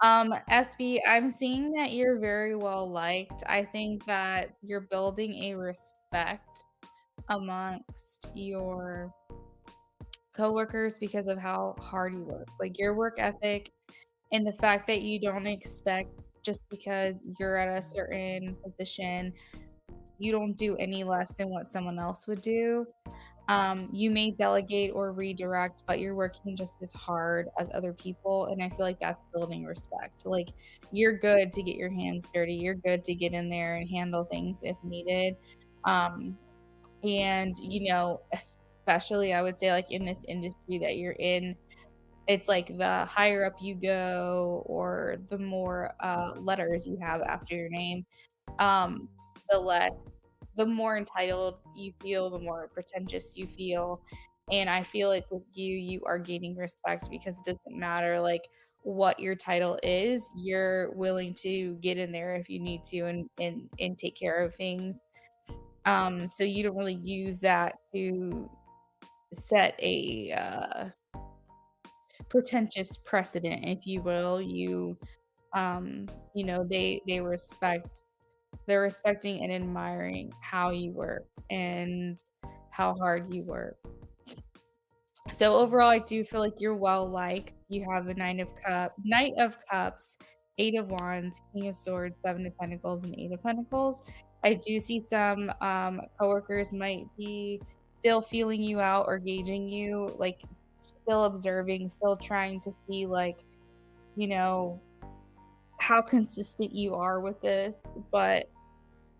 SB, I'm seeing that you're very well liked. I think that you're building a respect amongst your coworkers because of how hard you work. Like, your work ethic and the fact that you don't expect just because you're at a certain position, you don't do any less than what someone else would do. You may delegate or redirect, but you're working just as hard as other people, and I feel like that's building respect. Like, you're good to get your hands dirty, you're good to get in there and handle things if needed. Um, and, especially I would say, like, in this industry that you're in, it's like the higher up you go or the more, letters you have after your name, um, the less the more entitled you feel, the more pretentious you feel, and I feel like with you, you are gaining respect because it doesn't matter, like, what your title is, you're willing to get in there if you need to and take care of things, so you don't really use that to set a, pretentious precedent, if you will. They're respecting and admiring how you work and how hard you work. So overall, I do feel like you're well liked. You have the Knight of Cups, Eight of Wands, King of Swords, Seven of Pentacles, and Eight of Pentacles. I do see some coworkers might be still feeling you out or gauging you, like still observing, still trying to see like, you know, how consistent you are with this, but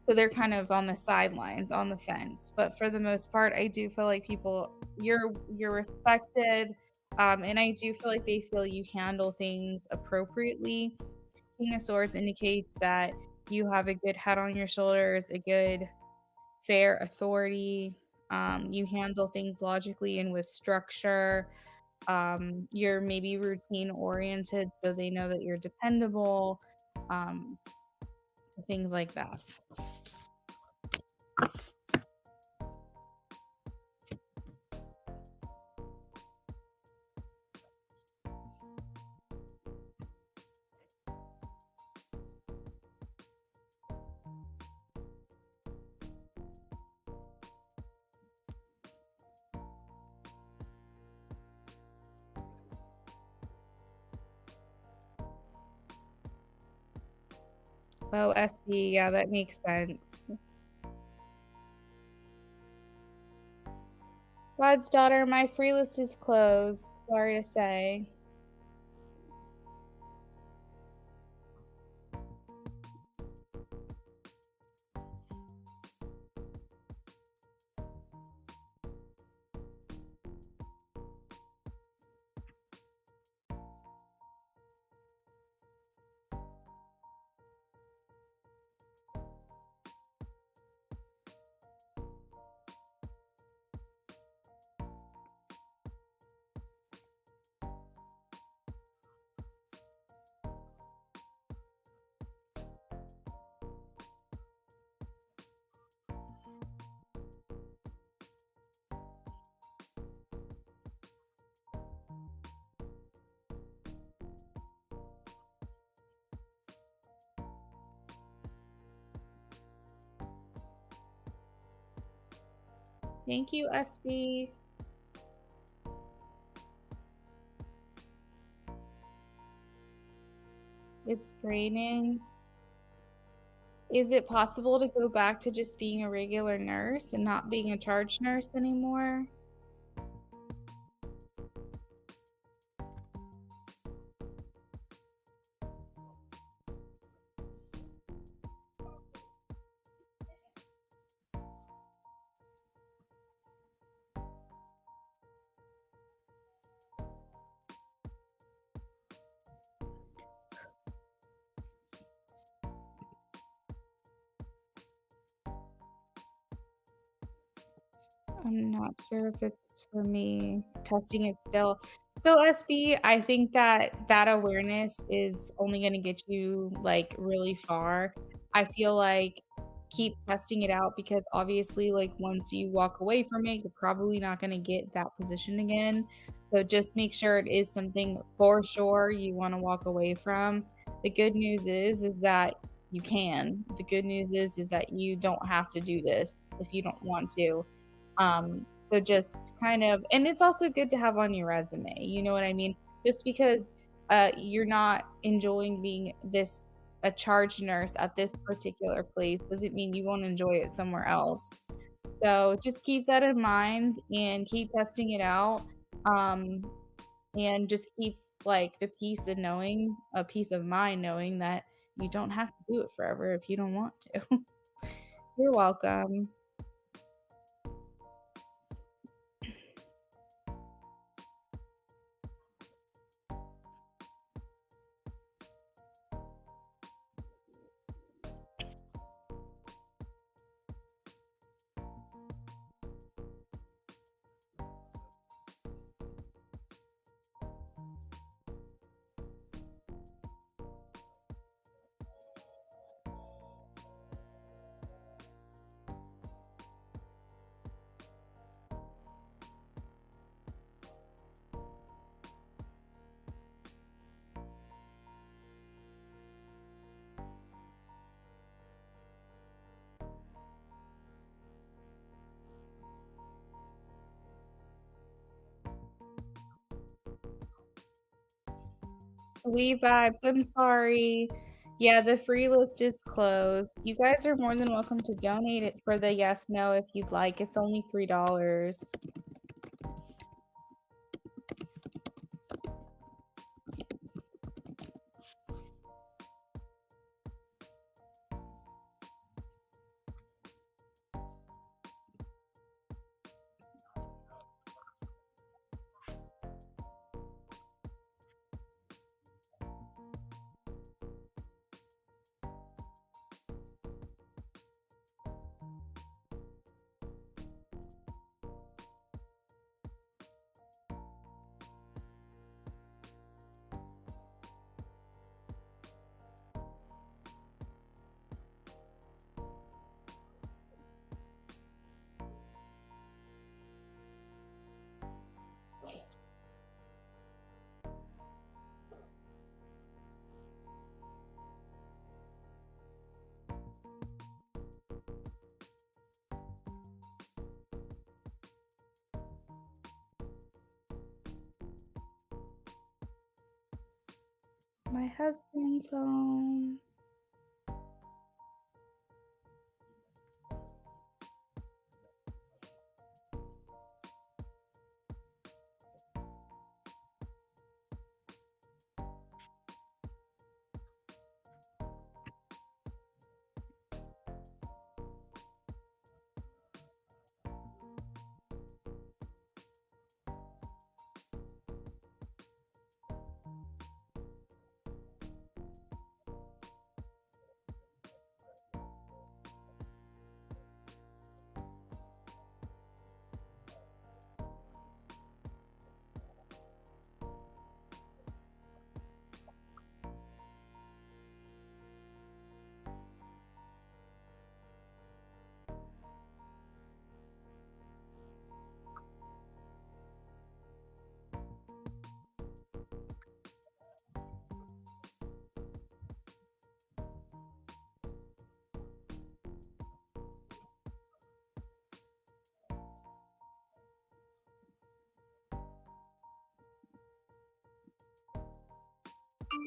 so they're kind of on the sidelines, on the fence. But for the most part, I do feel like you're respected, and I do feel like they feel you handle things appropriately. King of Swords indicates that you have a good head on your shoulders, a good, fair authority. You handle things logically and with structure. You're maybe routine oriented, so they know that you're dependable. Um, things like that. Oh, SB, yeah, that makes sense. God's daughter, my free list is closed. Sorry to say. Thank you, SB. It's draining. Is it possible to go back to just being a regular nurse and not being a charge nurse anymore? I'm not sure if it's for me testing it still. So SB, I think that that awareness is only going to get you like really far. I feel like keep testing it out because obviously like once you walk away from it, you're probably not going to get that position again. So just make sure it is something for sure you want to walk away from. The good news is that you can. The good news is that you don't have to do this if you don't want to. So just kind of, and it's also good to have on your resume. You know what I mean? Just because you're not enjoying being this a charge nurse at this particular place doesn't mean you won't enjoy it somewhere else. So just keep that in mind and keep testing it out. Um, and just keep like the peace of knowing, a peace of mind knowing that you don't have to do it forever if you don't want to. You're welcome. We vibes. I'm sorry. Yeah, the free list is closed. You guys are more than welcome to donate it for the yes no if you'd like. It's only $3. My husband's home. Hi,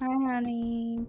honey.